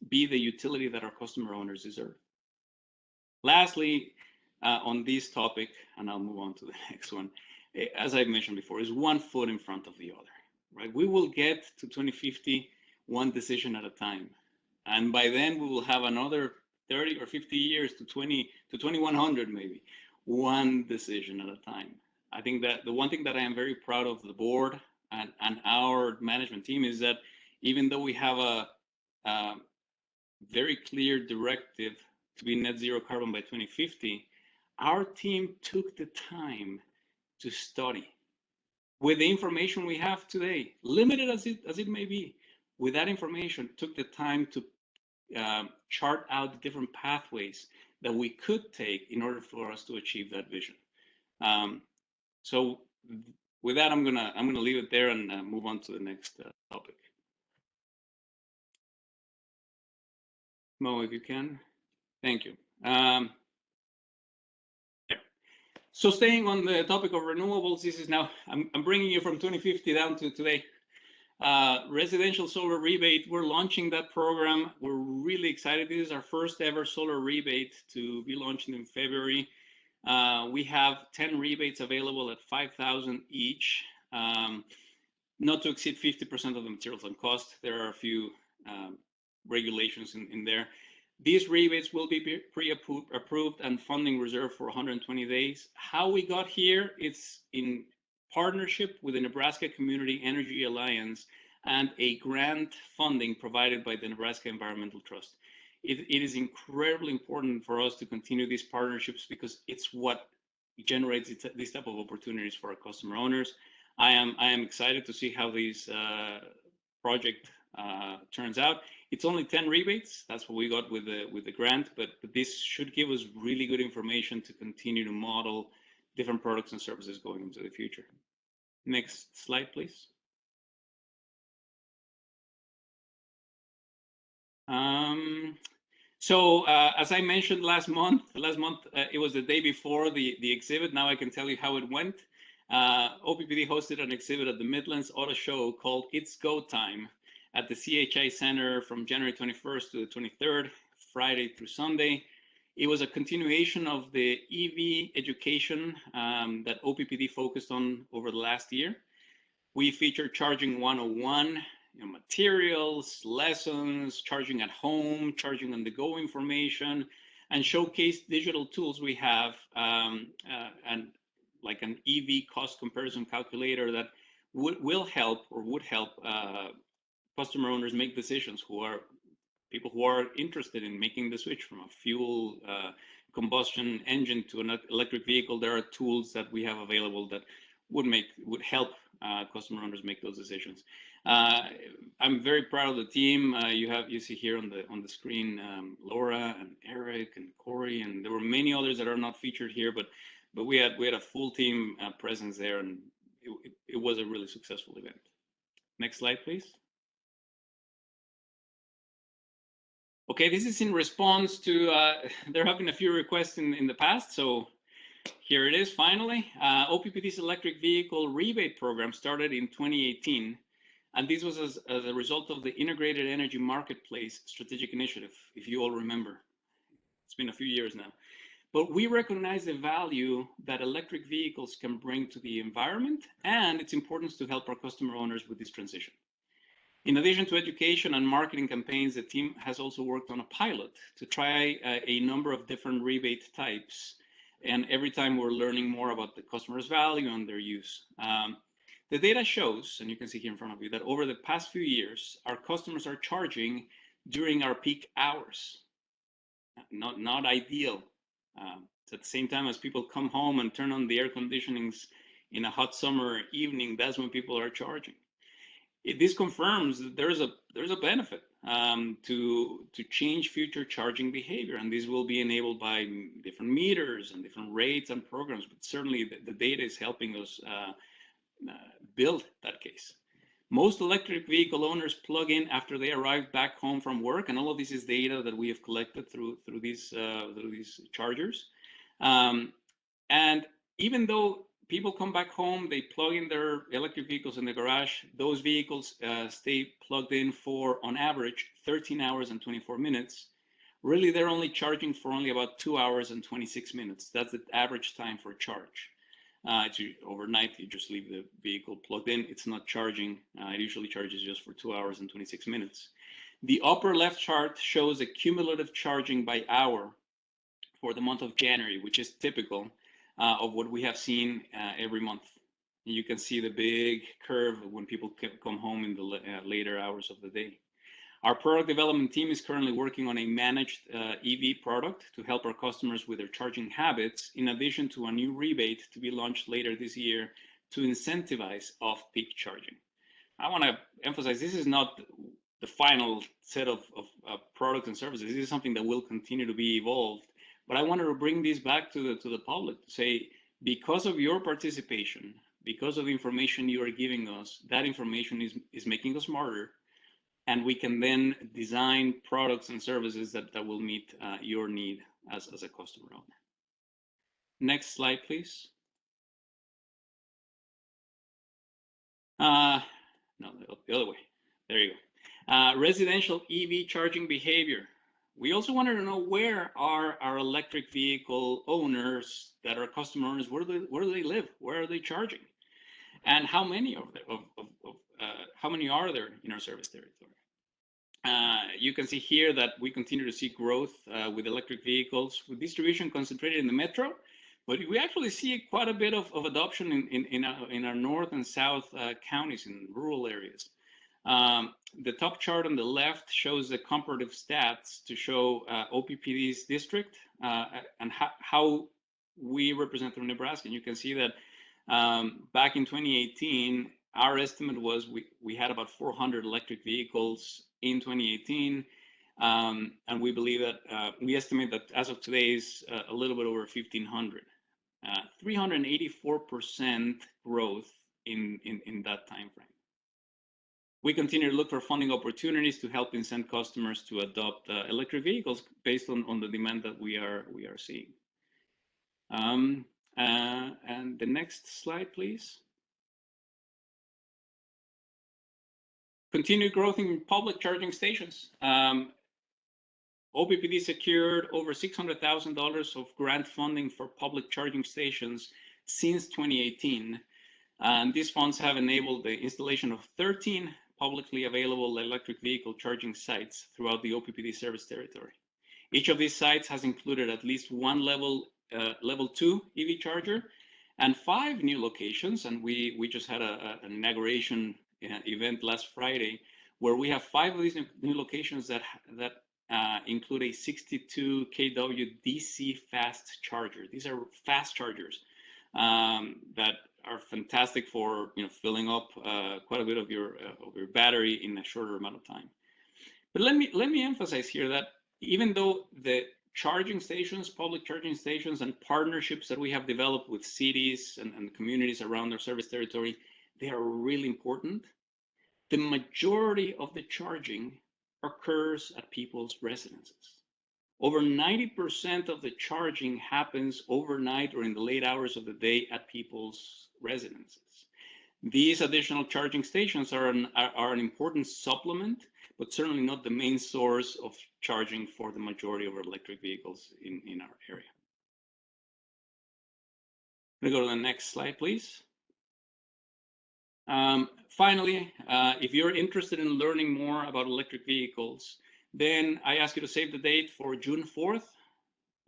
Speaker 2: be the utility that our customer owners deserve. Lastly, on this topic, and I'll move on to the next one, as I mentioned before, is one foot in front of the other, right? We will get to 2050 one decision at a time. And by then we will have another 30 or 50 years to 2100 maybe, one decision at a time. I think that the one thing that I am very proud of the board and our management team is that even though we have a very clear directive to be net zero carbon by 2050, our team took the time to study. With the information we have today, limited as it may be, with that information, took the time to chart out the different pathways that we could take in order for us to achieve that vision. So with that, I'm gonna leave it there and move on to the next topic. Mo, if you can, thank you. Yeah. So staying on the topic of renewables, this is now I'm bringing you from 2050 down to today. Residential solar rebate, we're launching that program. We're really excited. This is our first ever solar rebate to be launched in February. We have 10 rebates available at $5,000 each, not to exceed 50% of the materials and cost. There are a few regulations in there. These rebates will be pre-approved and funding reserved for 120 days. How we got here, it's in partnership with the Nebraska Community Energy Alliance and a grant funding provided by the Nebraska Environmental Trust. It is incredibly important for us to continue these partnerships because it's what generates these type of opportunities for our customer owners. I am excited to see how this project turns out. It's only 10 rebates. That's what we got with the grant, but this should give us really good information to continue to model different products and services going into the future. Next slide, please. So as I mentioned last month, it was the day before the exhibit. Now I can tell you how it went. OPPD hosted an exhibit at the Midlands Auto Show called It's Go Time at the CHI Center from January 21st to the 23rd, Friday through Sunday. It was a continuation of the EV education that OPPD focused on over the last year. We featured Charging 101, materials, lessons, charging at home, charging on the go information, and showcased digital tools we have, and like an EV cost comparison calculator that would help customer owners make decisions people who are interested in making the switch from a fuel combustion engine to an electric vehicle. There are tools that we have available that would help customer owners make those decisions. I'm very proud of the team. You see here on the screen Laura and Eric and Corey, and there were many others that are not featured here, but we had a full team presence there, and it was a really successful event. Next slide, please. Okay, this is in response to there have been a few requests in the past, so here it is finally. OPPD's electric vehicle rebate program started in 2018, and this was as a result of the Integrated Energy Marketplace Strategic Initiative, if you all remember. It's been a few years now. But we recognize the value that electric vehicles can bring to the environment and its importance to help our customer owners with this transition. In addition to education and marketing campaigns, the team has also worked on a pilot to try a number of different rebate types. And every time we're learning more about the customer's value and their use. The data shows, and you can see here in front of you, that over the past few years, our customers are charging during our peak hours. Not ideal. At the same time as people come home and turn on the air conditionings in a hot summer evening, that's when people are charging. This confirms that there's a benefit to change future charging behavior, and this will be enabled by different meters and different rates and programs. But certainly, the data is helping us build that case. Most electric vehicle owners plug in after they arrive back home from work, and all of this is data that we have collected through these chargers. And even though people come back home, they plug in their electric vehicles in the garage, those vehicles stay plugged in for, on average, 13 hours and 24 minutes. Really, they're only charging for only about 2 hours and 26 minutes. That's the average time for charge. Overnight, you just leave the vehicle plugged in. It's not charging. It usually charges just for 2 hours and 26 minutes. The upper left chart shows the cumulative charging by hour for the month of January, which is typical of what we have seen every month. You can see the big curve when people come home in the later hours of the day. Our product development team is currently working on a managed EV product to help our customers with their charging habits, in addition to a new rebate to be launched later this year to incentivize off-peak charging. I want to emphasize this is not the final set of products and services. This is something that will continue to be evolved. But I wanted to bring this back to the public to say, because of your participation, because of the information you are giving us, that information is making us smarter, and we can then design products and services that will meet your need as a customer owner. Next slide, please. No, the other way. There you go. Residential EV charging behavior. We also wanted to know, where are our electric vehicle owners that are customer owners? Where do they live? Where are they charging? And how many how many are there in our service territory? You can see here that we continue to see growth with electric vehicles, with distribution concentrated in the metro, but we actually see quite a bit of adoption in our north and south counties, in rural areas. The top chart on the left shows the comparative stats to show OPPD's district and how we represent through Nebraska. And you can see that back in 2018, our estimate was we had about 400 electric vehicles in 2018. And we believe that we estimate that as of today is a little bit over 1,500. 384% growth in that time frame. We continue to look for funding opportunities to help incent customers to adopt electric vehicles based on the demand that we are seeing. And the next slide, please. Continued growth in public charging stations. OPPD secured over $600,000 of grant funding for public charging stations since 2018. And these funds have enabled the installation of 13 publicly available electric vehicle charging sites throughout the OPPD service territory. Each of these sites has included at least one level 2 EV charger and 5 new locations. And we just had an inauguration event last Friday, where we have 5 of these new locations that include a 62 kW DC fast charger. These are fast chargers that are fantastic for filling up quite a bit of your battery in a shorter amount of time. But let me emphasize here that even though the charging stations, public charging stations, and partnerships that we have developed with cities and communities around our service territory, they are really important. The majority of the charging occurs at people's residences. Over 90% of the charging happens overnight or in the late hours of the day at people's residences. These additional charging stations are an important supplement, but certainly not the main source of charging for the majority of our electric vehicles in our area. I'm going to go to the next slide, please. Finally, if you're interested in learning more about electric vehicles, then I ask you to save the date for June 4th.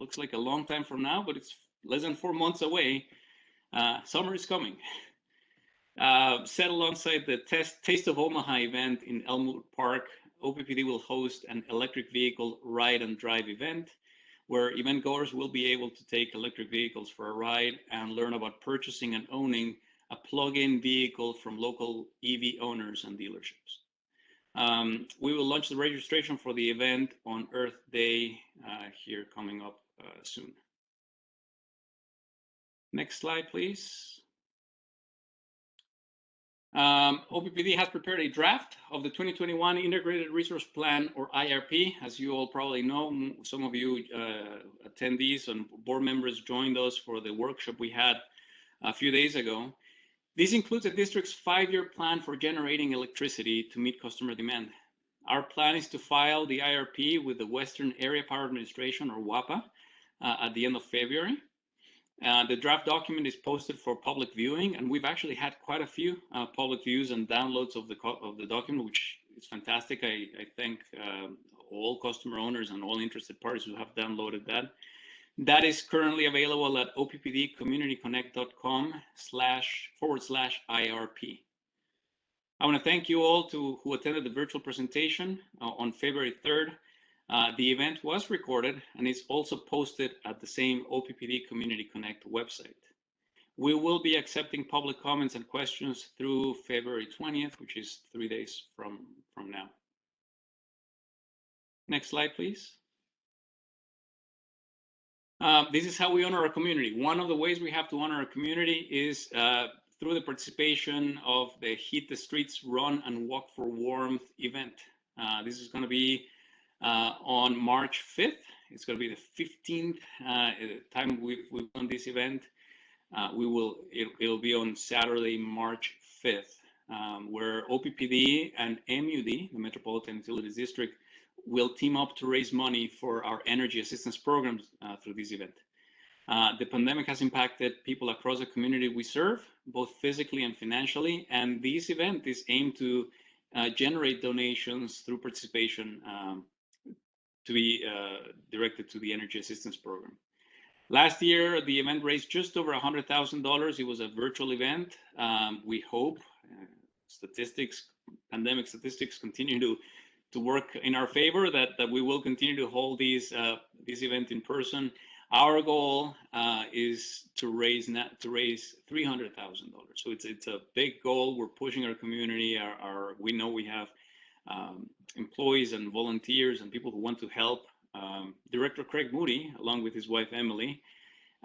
Speaker 2: Looks like a long time from now, but it's less than 4 months away. Summer is coming. Set alongside the Taste of Omaha event in Elmwood Park, OPPD will host an electric vehicle ride and drive event, where event goers will be able to take electric vehicles for a ride and learn about purchasing and owning a plug-in vehicle from local EV owners and dealerships. We will launch the registration for the event on Earth Day here coming up soon. Next slide, please. OPPD has prepared a draft of the 2021 Integrated Resource Plan, or IRP. As you all probably know, some of you attendees and board members joined us for the workshop we had a few days ago. This includes the district's 5-year plan for generating electricity to meet customer demand. Our plan is to file the IRP with the Western Area Power Administration, or WAPA, at the end of February. The draft document is posted for public viewing, and we've actually had quite a few public views and downloads of the document, which is fantastic. I thank all customer owners and all interested parties who have downloaded that. That is currently available at oppdcommunityconnect.com//IRP. I want to thank you all who attended the virtual presentation on February 3rd. The event was recorded and is also posted at the same OPPD Community Connect website. We will be accepting public comments and questions through February 20th, which is 3 days from now. Next slide, please. This is how we honor our community. One of the ways we have to honor our community is through the participation of the Heat the Streets Run and Walk for Warmth event. This is going to be on March 5th. It's going to be the 15th time we've done this event. It'll be on Saturday, March 5th, where OPPD and MUD, the Metropolitan Utilities District, will team up to raise money for our energy assistance programs through this event. The pandemic has impacted people across the community we serve, both physically and financially, and this event is aimed to generate donations through participation to be directed to the energy assistance program. Last year, the event raised just over $100,000. It was a virtual event. We hope pandemic statistics continue to work in our favor, that we will continue to hold this event in person. Our goal is to raise $300,000. So it's a big goal. We're pushing our community. We know we have employees and volunteers and people who want to help. Director Craig Moody, along with his wife Emily,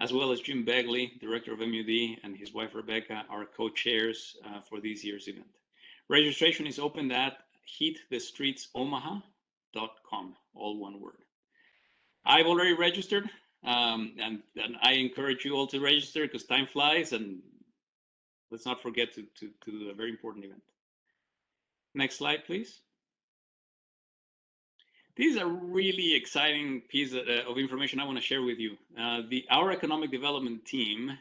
Speaker 2: as well as Jim Begley, Director of MUD, and his wife Rebecca, are co-chairs for this year's event. Registration is open at heatthestreetsomaha.com, all one word. I've already registered, and I encourage you all to register because time flies, and let's not forget to do a very important event. Next slide, please. This is a really exciting piece of information I want to share with you. Our economic development team,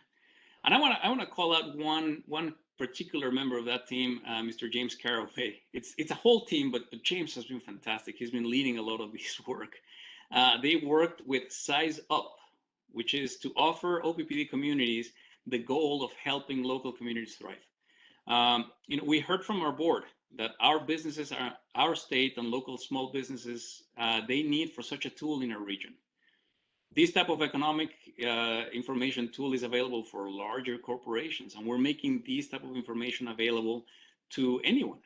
Speaker 2: and I want to call out one particular member of that team, Mr. James Caraway. It's a whole team, but James has been fantastic. He's been leading a lot of this work. They worked with Size Up, which is to offer OPPD communities the goal of helping local communities thrive. We heard from our board that our businesses, our state and local small businesses, they need for such a tool in our region. This type of economic information tool is available for larger corporations, and we're making this type of information available to anyone,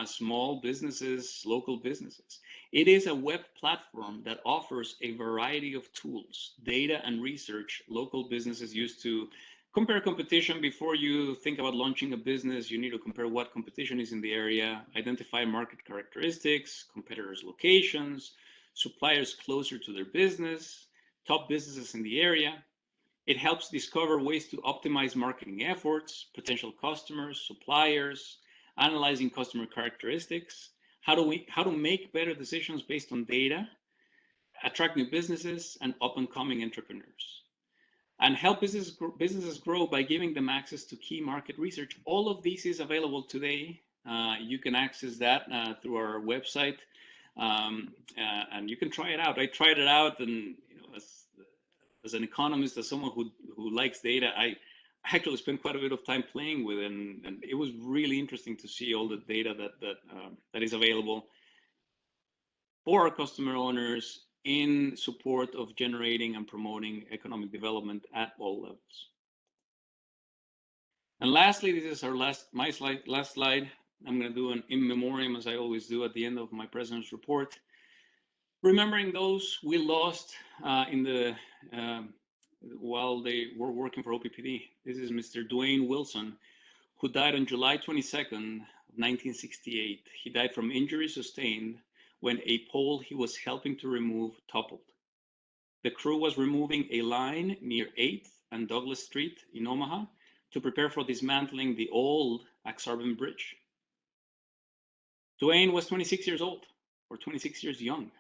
Speaker 2: small businesses, local businesses. It is a web platform that offers a variety of tools, data and research local businesses use to compare competition. Before you think about launching a business, you need to compare what competition is in the area, identify market characteristics, competitors' locations, suppliers closer to their business, top businesses in the area. It helps discover ways to optimize marketing efforts, potential customers, suppliers, analyzing customer characteristics, how to make better decisions based on data, attract new businesses and up-and-coming entrepreneurs, and help businesses grow by giving them access to key market research. All of this is available today. You can access that through our website, and you can try it out. I tried it out, and as an economist, as someone who likes data, I actually spent quite a bit of time playing with it, and it was really interesting to see all the data that is available for our customer owners in support of generating and promoting economic development at all levels. And lastly, this is our last slide. I'm going to do an in memoriam, as I always do at the end of my president's report, remembering those we lost while they were working for OPPD. This is Mr. Dwayne Wilson, who died on July 22nd, 1968. He died from injuries sustained when a pole he was helping to remove toppled. The crew was removing a line near 8th and Douglas Street in Omaha to prepare for dismantling the old Axarben Bridge. Dwayne was 26 years old, or 26 years young,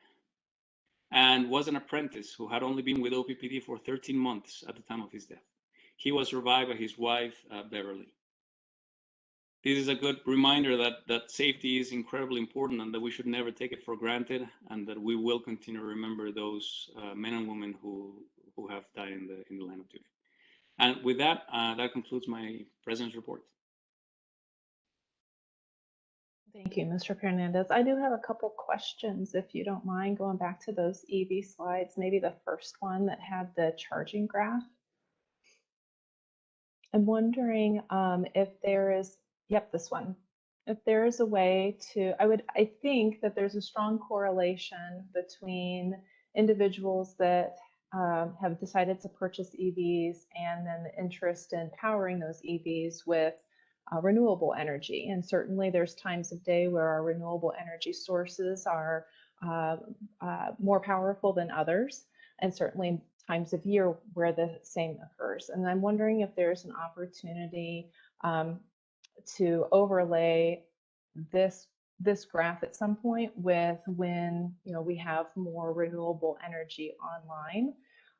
Speaker 2: and was an apprentice who had only been with OPPD for 13 months at the time of his death. He was survived by his wife, Beverly. This is a good reminder that safety is incredibly important and that we should never take it for granted, and that we will continue to remember those men and women who have died in the line of duty. And with that, that concludes my President's report.
Speaker 1: Thank you, Mr. Fernandez. I do have a couple questions, if you don't mind going back to those EV slides, maybe the first one that had the charging graph. I'm wondering if there is, yep, this one. If there is a way to, I think that there's a strong correlation between individuals that have decided to purchase EVs and then the interest in powering those EVs with renewable energy. And certainly there's times of day where our renewable energy sources are more powerful than others, and certainly times of year where the same occurs. And I'm wondering if there's an opportunity to overlay this graph at some point with when we have more renewable energy online.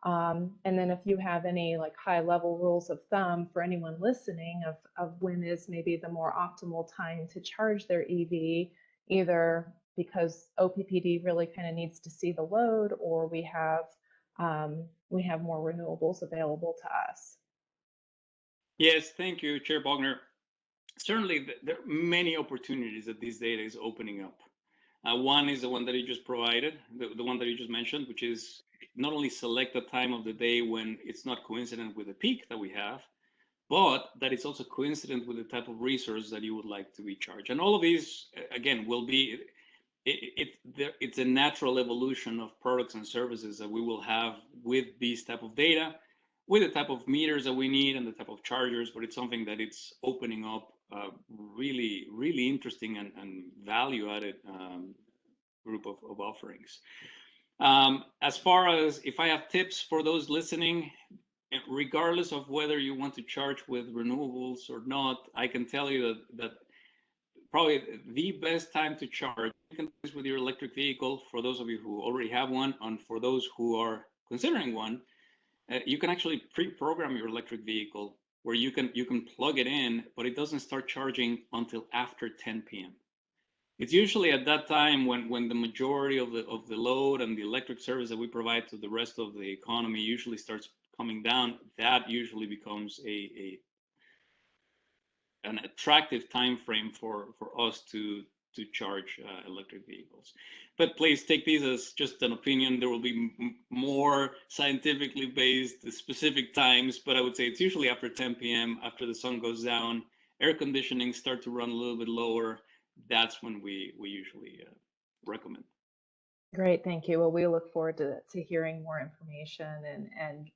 Speaker 1: And then if you have any like high level rules of thumb for anyone listening of when is maybe the more optimal time to charge their EV, either because OPPD really kind of needs to see the load, or we have more renewables available to us.
Speaker 2: Yes, thank you, Chair Bogner. Certainly, there are many opportunities that this data is opening up. One is the one that you just provided, the one that you just mentioned, which is not only select the time of the day when it's not coincident with the peak that we have, but that it's also coincident with the type of resource that you would like to be charged. And all of these, again, will be, it's a natural evolution of products and services that we will have with these type of data, with the type of meters that we need and the type of chargers, but it's something that it's opening up really, really interesting and value-added group of offerings. As far as if I have tips for those listening, regardless of whether you want to charge with renewables or not, I can tell you that probably the best time to charge with your electric vehicle, for those of you who already have one, and for those who are considering one, you can actually pre-program your electric vehicle where you can plug it in, but it doesn't start charging until after 10 p.m. It's usually at that time when the majority of the load and the electric service that we provide to the rest of the economy usually starts coming down. That usually becomes an attractive time frame for us to charge electric vehicles. But please take these as just an opinion. There will be more scientifically based specific times, but I would say it's usually after 10 p.m., after the sun goes down, air conditioning start to run a little bit lower. That's when we usually recommend.
Speaker 1: Great, thank you. Well, we look forward to hearing more information and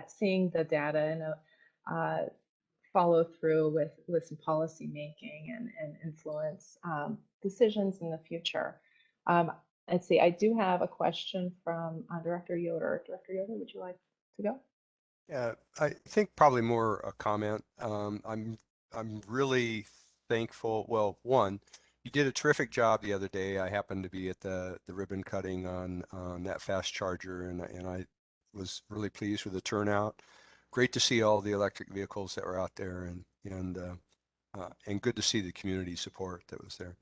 Speaker 1: seeing the data and follow through with some policy making and influence decisions in the future. Let's see, I do have a question from Director Yoder. Director Yoder, would you like to go?
Speaker 10: Yeah, I think probably more a comment. I'm really thankful. Well, one, you did a terrific job the other day. I happened to be at the ribbon cutting on that fast charger, and I was really pleased with the turnout. Great to see all the electric vehicles that were out there, and good to see the community support that was there.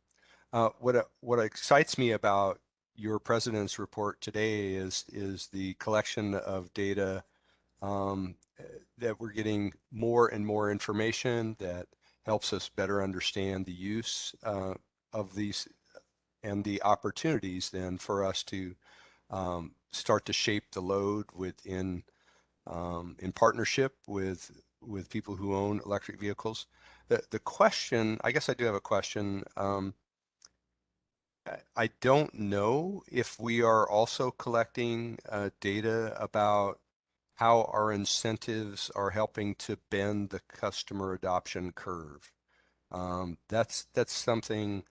Speaker 10: What excites me about your President's report today is the collection of data that we're getting more and more information that helps us better understand the use of these and the opportunities then for us to start to shape the load within in partnership with people who own electric vehicles. The question, I guess I do have a question. I don't know if we are also collecting data about how our incentives are helping to bend the customer adoption curve. That's something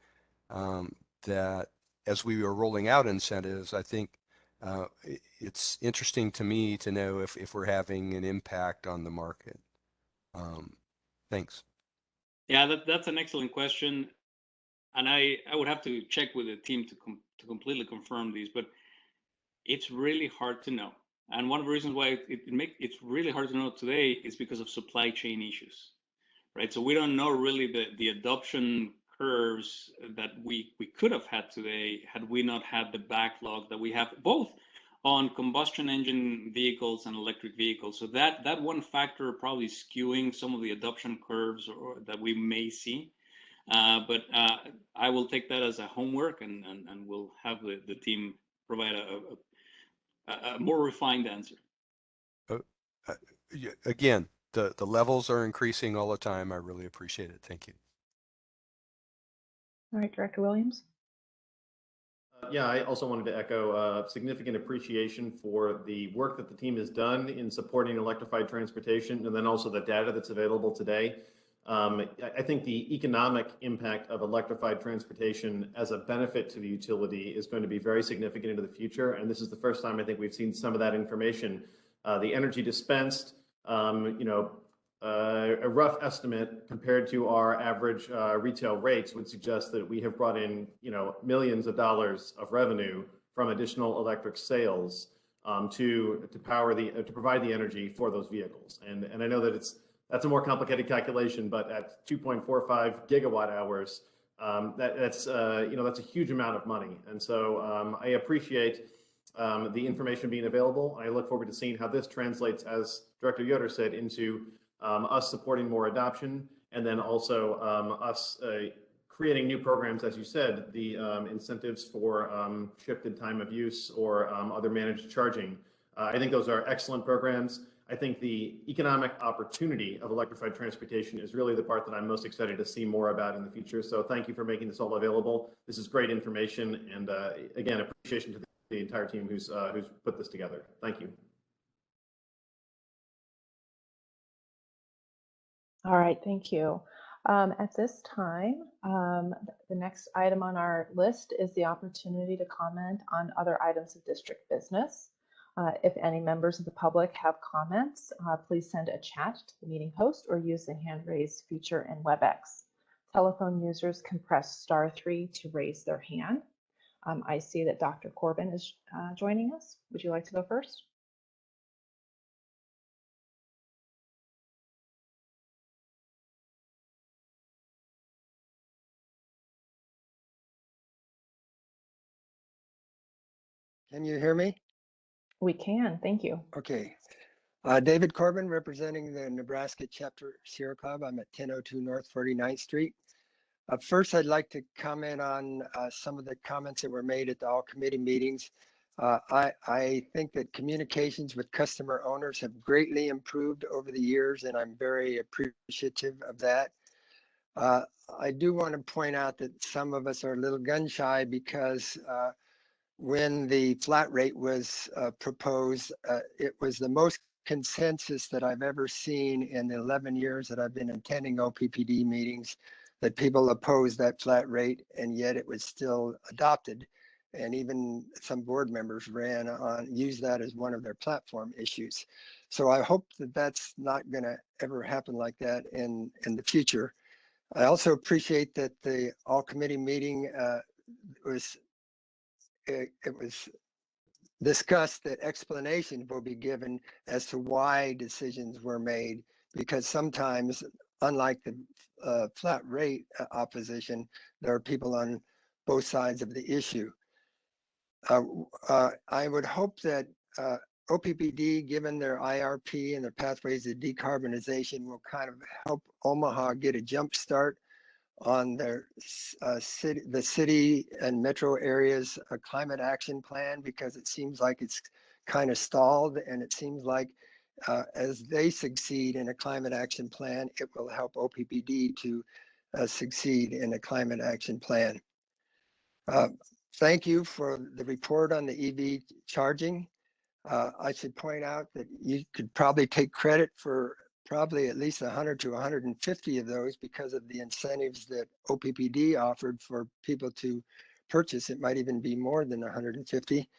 Speaker 10: that as we are rolling out incentives, I think it's interesting to me to know if we're having an impact on the market. Thanks.
Speaker 2: Yeah, that's an excellent question, and I would have to check with the team to completely confirm these, but it's really hard to know. And one of the reasons why it's really hard to know today is because of supply chain issues, right? So we don't know really the adoption curves that we could have had today had we not had the backlog that we have both on combustion engine vehicles and electric vehicles. So that one factor probably skewing some of the adoption curves or that we may see. But I will take that as a homework, and we'll have the team provide a more refined answer.
Speaker 10: Again, the levels are increasing all the time. I really appreciate it. Thank you.
Speaker 1: All right, Director Williams.
Speaker 7: Yeah, I also wanted to echo significant appreciation for the work that the team has done in supporting electrified transportation, and then also the data that's available today. I think the economic impact of electrified transportation as a benefit to the utility is going to be very significant into the future. And this is the first time I think we've seen some of that information. The energy dispensed, a rough estimate compared to our average retail rates would suggest that we have brought in, millions of dollars of revenue from additional electric sales to provide the energy for those vehicles. And I know that that's a more complicated calculation, but at 2.45 gigawatt hours, that's a huge amount of money. And so I appreciate the information being available. I look forward to seeing how this translates, as Director Yoder said, into us supporting more adoption, and then also us creating new programs, as you said, the incentives for shifted time of use or other managed charging. I think those are excellent programs. I think the economic opportunity of electrified transportation is really the part that I'm most excited to see more about in the future. So thank you for making this all available. This is great information, and again, appreciation to the entire team who's put this together. Thank you.
Speaker 1: All right, thank you. At this time, the next item on our list is the opportunity to comment on other items of district business. If any members of the public have comments, please send a chat to the meeting host or use the hand raise feature in WebEx. Telephone users can press *3 to raise their hand. I see that Dr. Corbin is joining us. Would you like to go first?
Speaker 11: Can you hear me?
Speaker 1: We can, thank you.
Speaker 11: Okay. David Corbin, representing the Nebraska Chapter Sierra Club. I'm at 1002 North 49th Street. First, I'd like to comment on some of the comments that were made at the all committee meetings. I think that communications with customer owners have greatly improved over the years, and I'm very appreciative of that. I do want to point out that some of us are a little gun shy because when the flat rate was proposed, it was the most consensus that I've ever seen in the 11 years that I've been attending OPPD meetings, that people opposed that flat rate, and yet it was still adopted. And even some board members used that as one of their platform issues. So I hope that that's not going to ever happen like that in the future. I also appreciate that the all committee meeting was discussed that explanations will be given as to why decisions were made, because sometimes, unlike the flat rate opposition, there are people on both sides of the issue. I would hope that OPPD, given their IRP and their pathways to decarbonization, will kind of help Omaha get a jump start on their the city and metro areas climate action plan, because it seems like it's kind of stalled, and it seems like as they succeed in a climate action plan, it will help OPPD to succeed in a climate action plan. Thank you for the report on the EV charging. I should point out that you could probably take credit for probably at least 100 to 150 of those because of the incentives that OPPD offered for people to purchase. It might even be more than 150.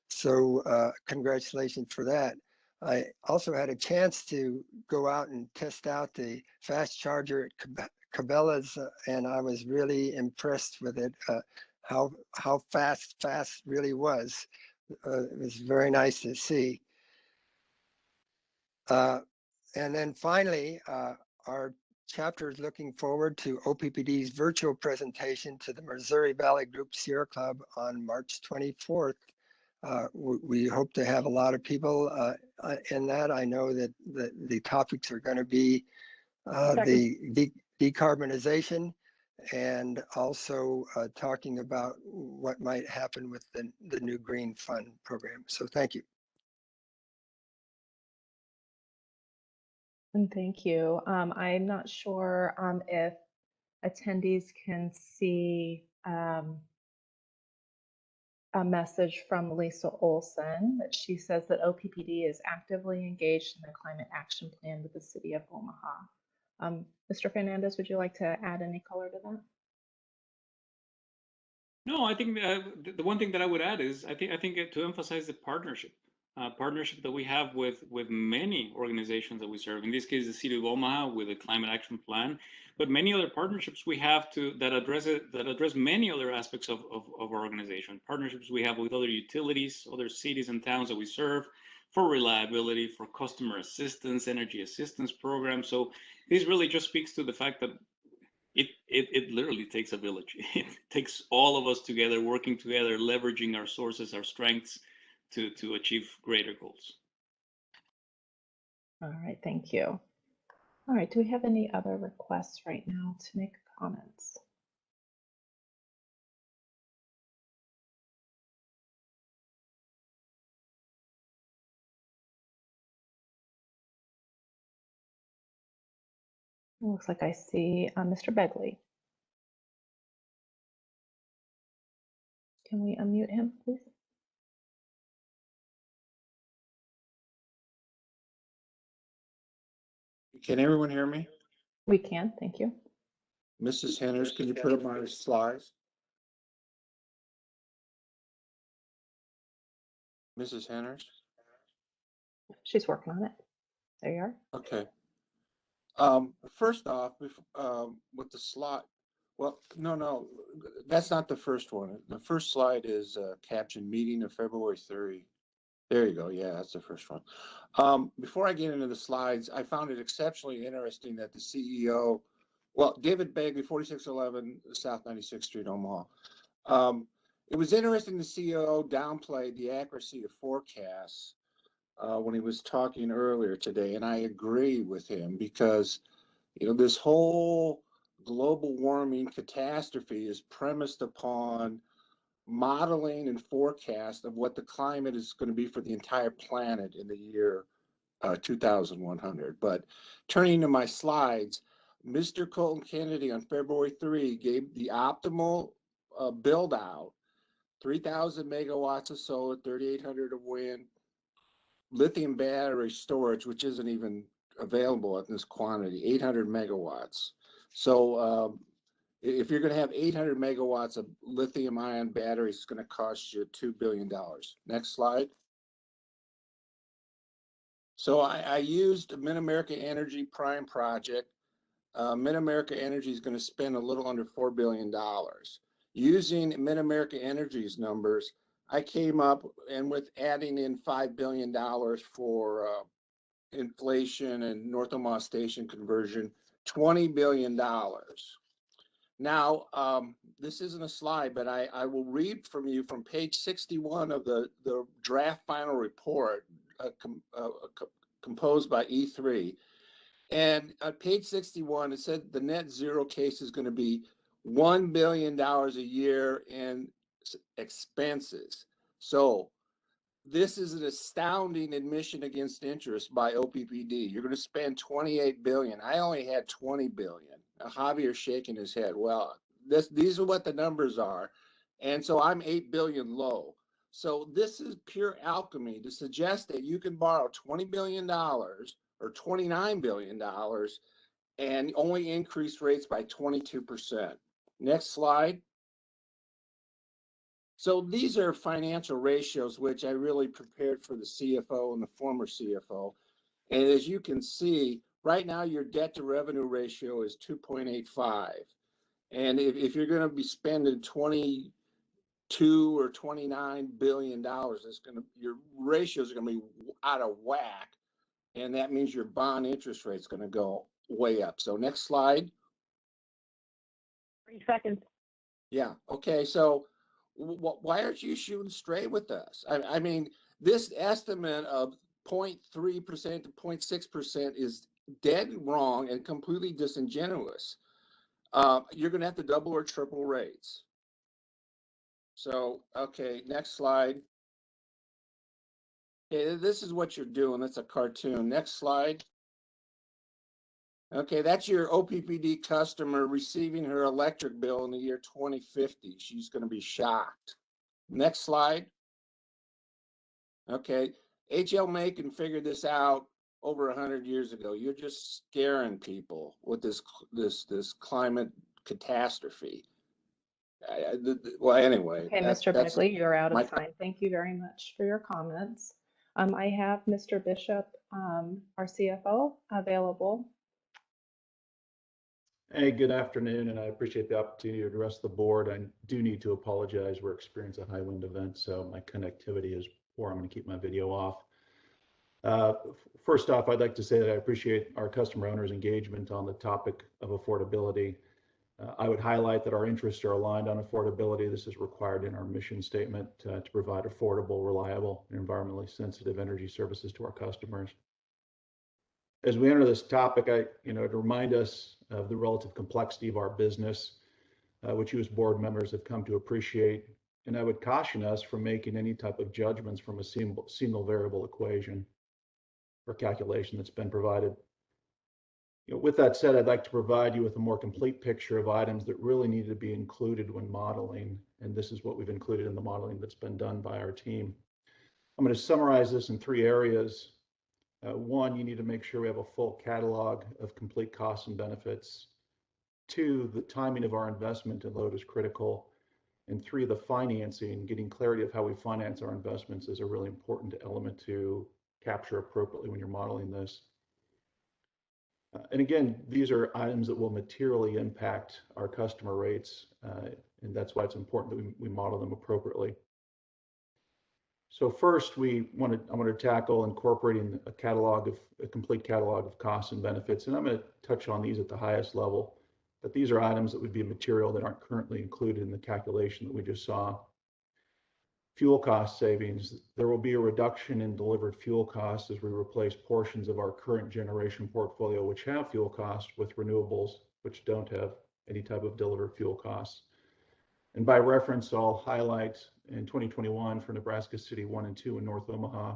Speaker 11: So congratulations for that. I also had a chance to go out and test out the fast charger at Cabela's, and I was really impressed with it. How fast really was. It was very nice to see. And then finally, our chapter is looking forward to OPPD's virtual presentation to the Missouri Valley Group Sierra Club on March 24th. We hope to have a lot of people in that. I know that the topics are going to be the decarbonization and also talking about what might happen with the new Green Fund program. So thank you.
Speaker 1: And thank you. I'm not sure if attendees can see a message from Lisa Olson that she says that OPPD is actively engaged in the climate action plan with the city of Omaha. Mr. Fernandez, would you like to add any color to that?
Speaker 2: No, I think the one thing that I would add is I think to emphasize the partnership that we have with many organizations that we serve. In this case, the city of Omaha with a climate action plan, but many other partnerships we have that address many other aspects of our organization. Partnerships we have with other utilities, other cities and towns that we serve for reliability, for customer assistance, energy assistance programs. So this really just speaks to the fact that it literally takes a village. It takes all of us together, working together, leveraging our sources, our strengths to achieve greater goals.
Speaker 1: All right, thank you. All right, do we have any other requests right now to make comments? It looks like I see Mr. Begley. Can we unmute him, please?
Speaker 12: Can everyone hear me?
Speaker 1: We can, thank you.
Speaker 12: Mrs. Henners, can you put up my slides? Mrs. Henners?
Speaker 1: She's working on it. There you are.
Speaker 12: Okay. First off, with the slide, well, no, that's not the first one. The first slide is captioned meeting of February 3. There you go. Yeah, that's the first one. Before I get into the slides, I found it exceptionally interesting that the CEO, well, David Bagley, 4611 South 96th Street, Omaha. It was interesting the CEO downplayed the accuracy of forecasts when he was talking earlier today, and I agree with him because, this whole global warming catastrophe is premised upon modeling and forecast of what the climate is going to be for the entire planet in the year 2100. But turning to my slides, Mr. Colton Kennedy on February 3 gave the optimal build out, 3,000 megawatts of solar, 3,800 of wind, lithium battery storage, which isn't even available at this quantity, 800 megawatts. So if you're going to have 800 megawatts of lithium ion batteries, it's going to cost you $2 billion. Next slide. So I used Mid-America Energy Prime Project. Mid-America Energy is going to spend a little under $4 billion. Using Mid-America Energy's numbers, I came up and with adding in $5 billion for inflation and North Omaha Station conversion, $20 billion. Now, this isn't a slide, but I will read from you from page 61 of the draft final report composed by E3. And at page 61, it said the net zero case is going to be $1 billion a year in expenses. So this is an astounding admission against interest by OPPD. You're going to spend $28 billion. I only had $20 billion. Now, Javier's shaking his head. Well, these are what the numbers are. And so I'm $8 billion low. So this is pure alchemy to suggest that you can borrow $20 billion or $29 billion and only increase rates by 22%. Next slide. So these are financial ratios, which I really prepared for the CFO and the former CFO. And as you can see, right now your debt to revenue ratio is 2.85. And if you're going to be spending 22 or 29 billion dollars, your ratios are going to be out of whack, and that means your bond interest rate is going to go way up. So next slide.
Speaker 3: 3 seconds.
Speaker 12: Yeah. Okay. So why aren't you shooting straight with us? I mean, this estimate of 0.3% to 0.6% is dead wrong and completely disingenuous. You're going to have to double or triple rates. So, okay, next slide. Okay, this is what you're doing. That's a cartoon. Next slide. Okay, that's your OPPD customer receiving her electric bill in the year 2050. She's going to be shocked. Next slide. Okay, H.L. Macon figured this out over 100 years ago. You're just scaring people with this climate catastrophe. Well, anyway.
Speaker 1: Okay, Mr. Begley, you're out of time. Thank you very much for your comments. I have Mr. Bishop, our CFO, available.
Speaker 13: Hey, good afternoon, and I appreciate the opportunity to address the board. I do need to apologize. We're experiencing a high wind event, so my connectivity is poor. I'm going to keep my video off. First off, I'd like to say that I appreciate our customer owners' engagement on the topic of affordability. I would highlight that our interests are aligned on affordability. This is required in our mission statement to provide affordable, reliable, and environmentally sensitive energy services to our customers. As we enter this topic, to remind us of the relative complexity of our business, which you as board members have come to appreciate, and I would caution us from making any type of judgments from a single variable equation or calculation that's been provided. With that said, I'd like to provide you with a more complete picture of items that really need to be included when modeling, and this is what we've included in the modeling that's been done by our team. I'm going to summarize this in 3 areas. 1, you need to make sure we have a full catalog of complete costs and benefits. 2, the timing of our investment in load is critical. And 3, the financing, getting clarity of how we finance our investments is a really important element to capture appropriately when you're modeling this. And again, these are items that will materially impact our customer rates, and that's why it's important that we model them appropriately. So first, I want to tackle incorporating a complete catalog of costs and benefits, and I'm going to touch on these at the highest level. But these are items that would be material that aren't currently included in the calculation that we just saw. Fuel cost savings. There will be a reduction in delivered fuel costs as we replace portions of our current generation portfolio, which have fuel costs, with renewables, which don't have any type of delivered fuel costs. And by reference, I'll highlight in 2021 for Nebraska City 1 and 2 in North Omaha,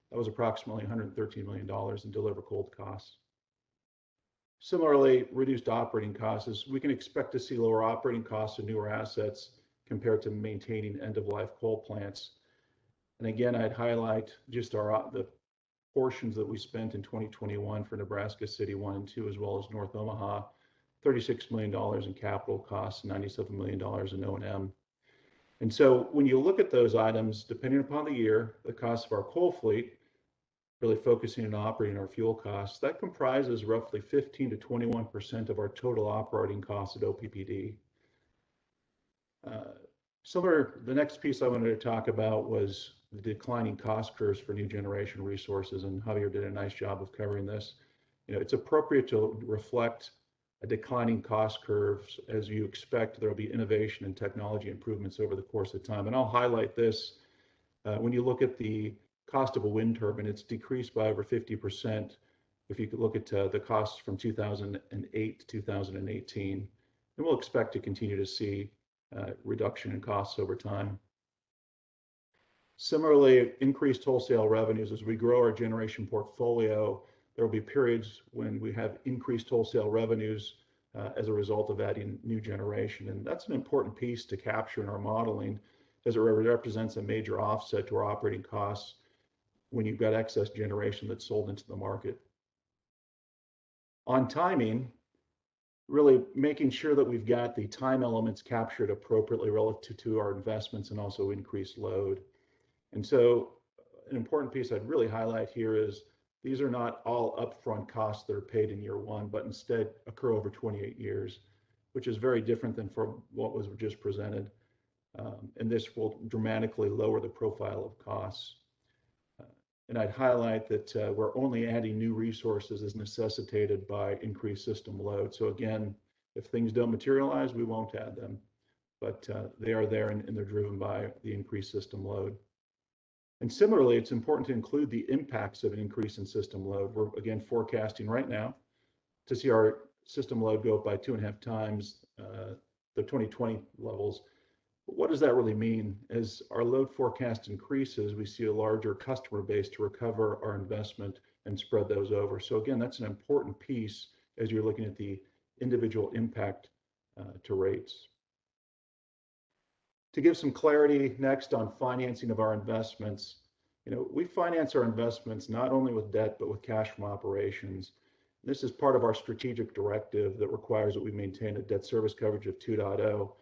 Speaker 13: that was approximately $113 million in deliver cold costs. Similarly, reduced operating costs, is we can expect to see lower operating costs of newer assets compared to maintaining end-of-life coal plants. And again, I'd highlight just the portions that we spent in 2021 for Nebraska City 1 and 2, as well as North Omaha, $36 million in capital costs, $97 million in O&M. And so when you look at those items, depending upon the year, the cost of our coal fleet, really focusing on operating our fuel costs, that comprises roughly 15 to 21% of our total operating costs at OPPD. The next piece I wanted to talk about was the declining cost curves for new generation resources, and Javier did a nice job of covering this. It's appropriate to reflect a declining cost curves as you expect there will be innovation and technology improvements over the course of time. And I'll highlight this. When you look at the cost of a wind turbine, it's decreased by over 50% if you could look at the costs from 2008 to 2018. And we'll expect to continue to see reduction in costs over time. Similarly, increased wholesale revenues. As we grow our generation portfolio, there will be periods when we have increased wholesale revenues as a result of adding new generation. And that's an important piece to capture in our modeling, as it represents a major offset to our operating costs when you've got excess generation that's sold into the market. On timing, really making sure that we've got the time elements captured appropriately relative to our investments and also increased load. And so an important piece I'd really highlight here is these are not all upfront costs that are paid in year one, but instead occur over 28 years, which is very different than for what was just presented. And this will dramatically lower the profile of costs. And I'd highlight that we're only adding new resources as necessitated by increased system load. So again, if things don't materialize, we won't add them, but they are there and they're driven by the increased system load. And similarly, it's important to include the impacts of an increase in system load. We're again forecasting right now to see our system load go up by 2.5 times the 2020 levels. What does that really mean? As our load forecast increases, we see a larger customer base to recover our investment and spread those over. So again, that's an important piece as you're looking at the individual impact to rates. To give some clarity next on financing of our investments, we finance our investments not only with debt, but with cash from operations. This is part of our strategic directive that requires that we maintain a debt service coverage of 2.0.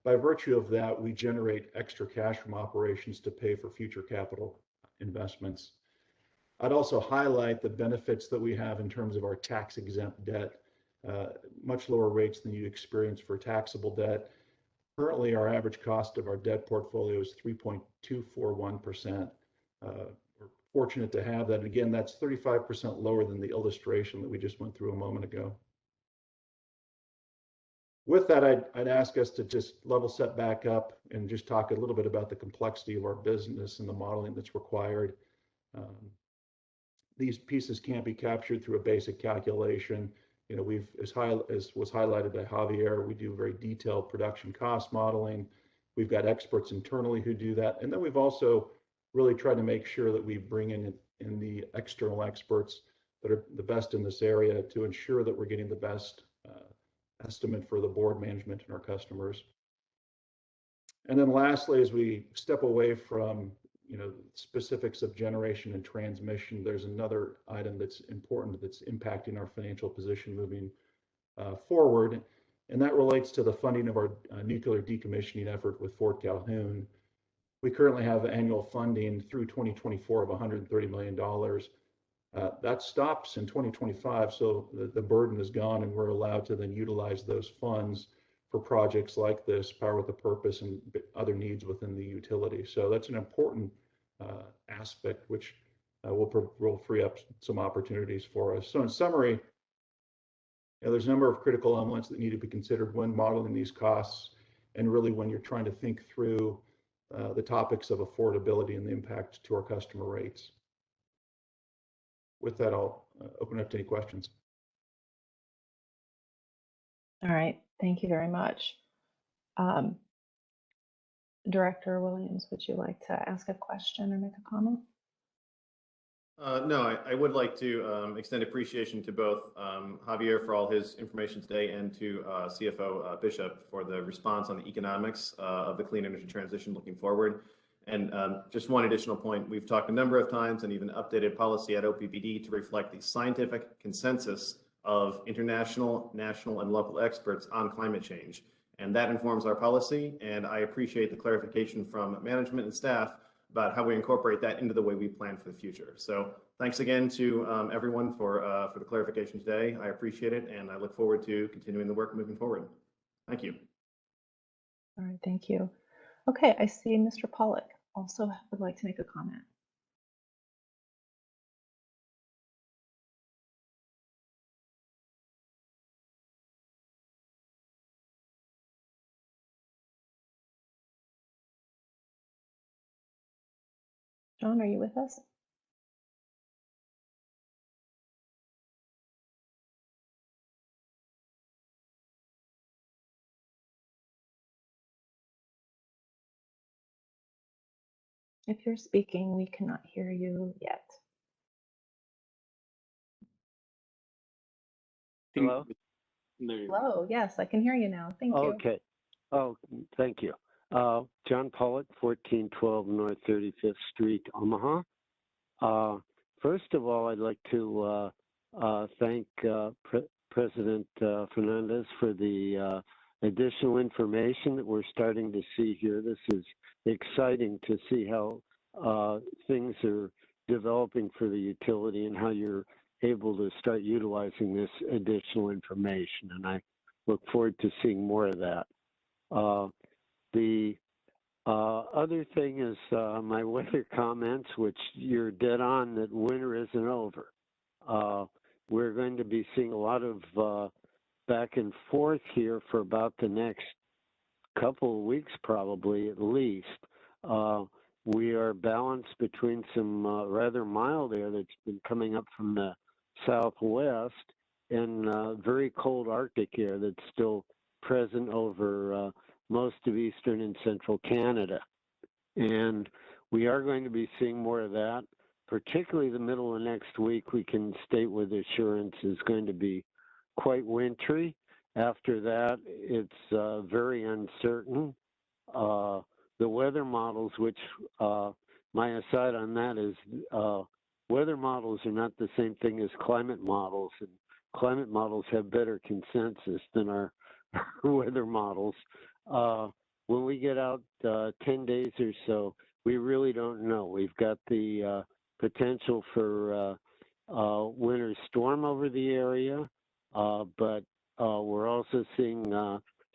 Speaker 13: By virtue of that, we generate extra cash from operations to pay for future capital investments. I'd also highlight the benefits that we have in terms of our tax-exempt debt, much lower rates than you experience for taxable debt. Currently, our average cost of our debt portfolio is 3.241%. We're fortunate to have that. Again, that's 35% lower than the illustration that we just went through a moment ago. With that, I'd ask us to just level set back up and just talk a little bit about the complexity of our business and the modeling that's required. These pieces can't be captured through a basic calculation. As was highlighted by Javier, we do very detailed production cost modeling. We've got experts internally who do that. And then we've also really tried to make sure that we bring in the external experts that are the best in this area to ensure that we're getting the best estimate for the board, management, and our customers. And then lastly, as we step away from specifics of generation and transmission, there's another item that's important that's impacting our financial position moving forward, and that relates to the funding of our nuclear decommissioning effort with Fort Calhoun. We currently have annual funding through 2024 of $130 million. That stops in 2025, so the burden is gone, and we're allowed to then utilize those funds for projects like this, Power with a Purpose, and other needs within the utility. So that's an important aspect which will free up some opportunities for us. So in summary, there's a number of critical elements that need to be considered when modeling these costs, and really when you're trying to think through the topics of affordability and the impact to our customer rates. With that, I'll open up to any questions.
Speaker 1: All right, thank you very much. Director Williams, would you like to ask a question or make a comment?
Speaker 7: No, I would like to extend appreciation to both Javier for all his information today and to CFO Bishop for the response on the economics of the clean energy transition looking forward. And just one additional point, we've talked a number of times and even updated policy at OPPD to reflect the scientific consensus of international, national, and local experts on climate change. And that informs our policy, and I appreciate the clarification from management and staff about how we incorporate that into the way we plan for the future. So thanks again to everyone for the clarification today. I appreciate it, and I look forward to continuing the work moving forward. Thank you.
Speaker 1: All right, thank you. Okay, I see Mr. Pollock also would like to make a comment. John, are you with us? If you're speaking, we cannot hear you yet.
Speaker 14: Hello?
Speaker 1: Hello, yes, I can hear you now. Thank you.
Speaker 14: Okay. Oh, thank you. John Pollock, 1412 North 35th Street, Omaha. First of all, I'd like to thank President Fernandez, for the additional information that we're starting to see here. This is exciting to see how things are developing for the utility and how you're able to start utilizing this additional information. And I look forward to seeing more of that. The other thing is my weather comments, which you're dead on that winter isn't over. We're going to be seeing a lot of back and forth here for about the next couple of weeks, probably at least. We are balanced between some rather mild air that's been coming up from the southwest and very cold Arctic air that's still present over most of eastern and central Canada. And we are going to be seeing more of that, particularly the middle of next week. We can state with assurance is going to be quite wintry. After that, it's very uncertain. The weather models, which my aside on that is weather models are not the same thing as climate models, and climate models have better consensus than our weather models. When we get out 10 days or so, we really don't know. We've got the potential for winter storm over the area, but we're also seeing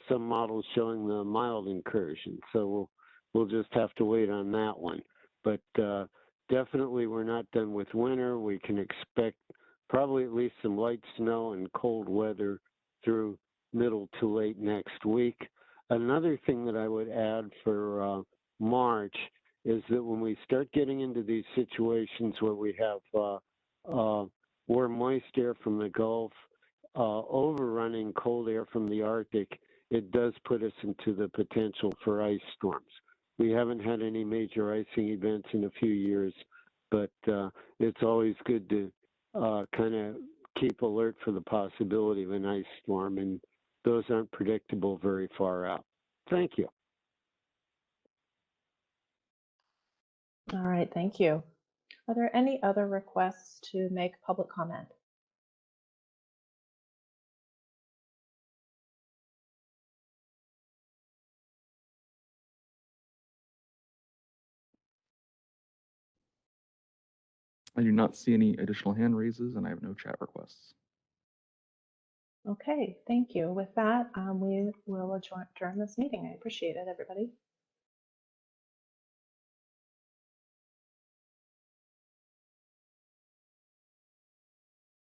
Speaker 14: some models showing the mild incursion. So we'll just have to wait on that one. But definitely we're not done with winter. We can expect probably at least some light snow and cold weather through middle to late next week. Another thing that I would add for March is that when we start getting into these situations where we have warm moist air from the Gulf overrunning cold air from the Arctic, it does put us into the potential for ice storms. We haven't had any major icing events in a few years, but it's always good to kind of keep alert for the possibility of an ice storm, and those aren't predictable very far out. Thank you.
Speaker 1: All right, thank you. Are there any other requests to make public comment?
Speaker 6: I do not see any additional hand raises, and I have no chat requests.
Speaker 1: Okay, thank you. With that, we will adjourn this meeting. I appreciate it, everybody.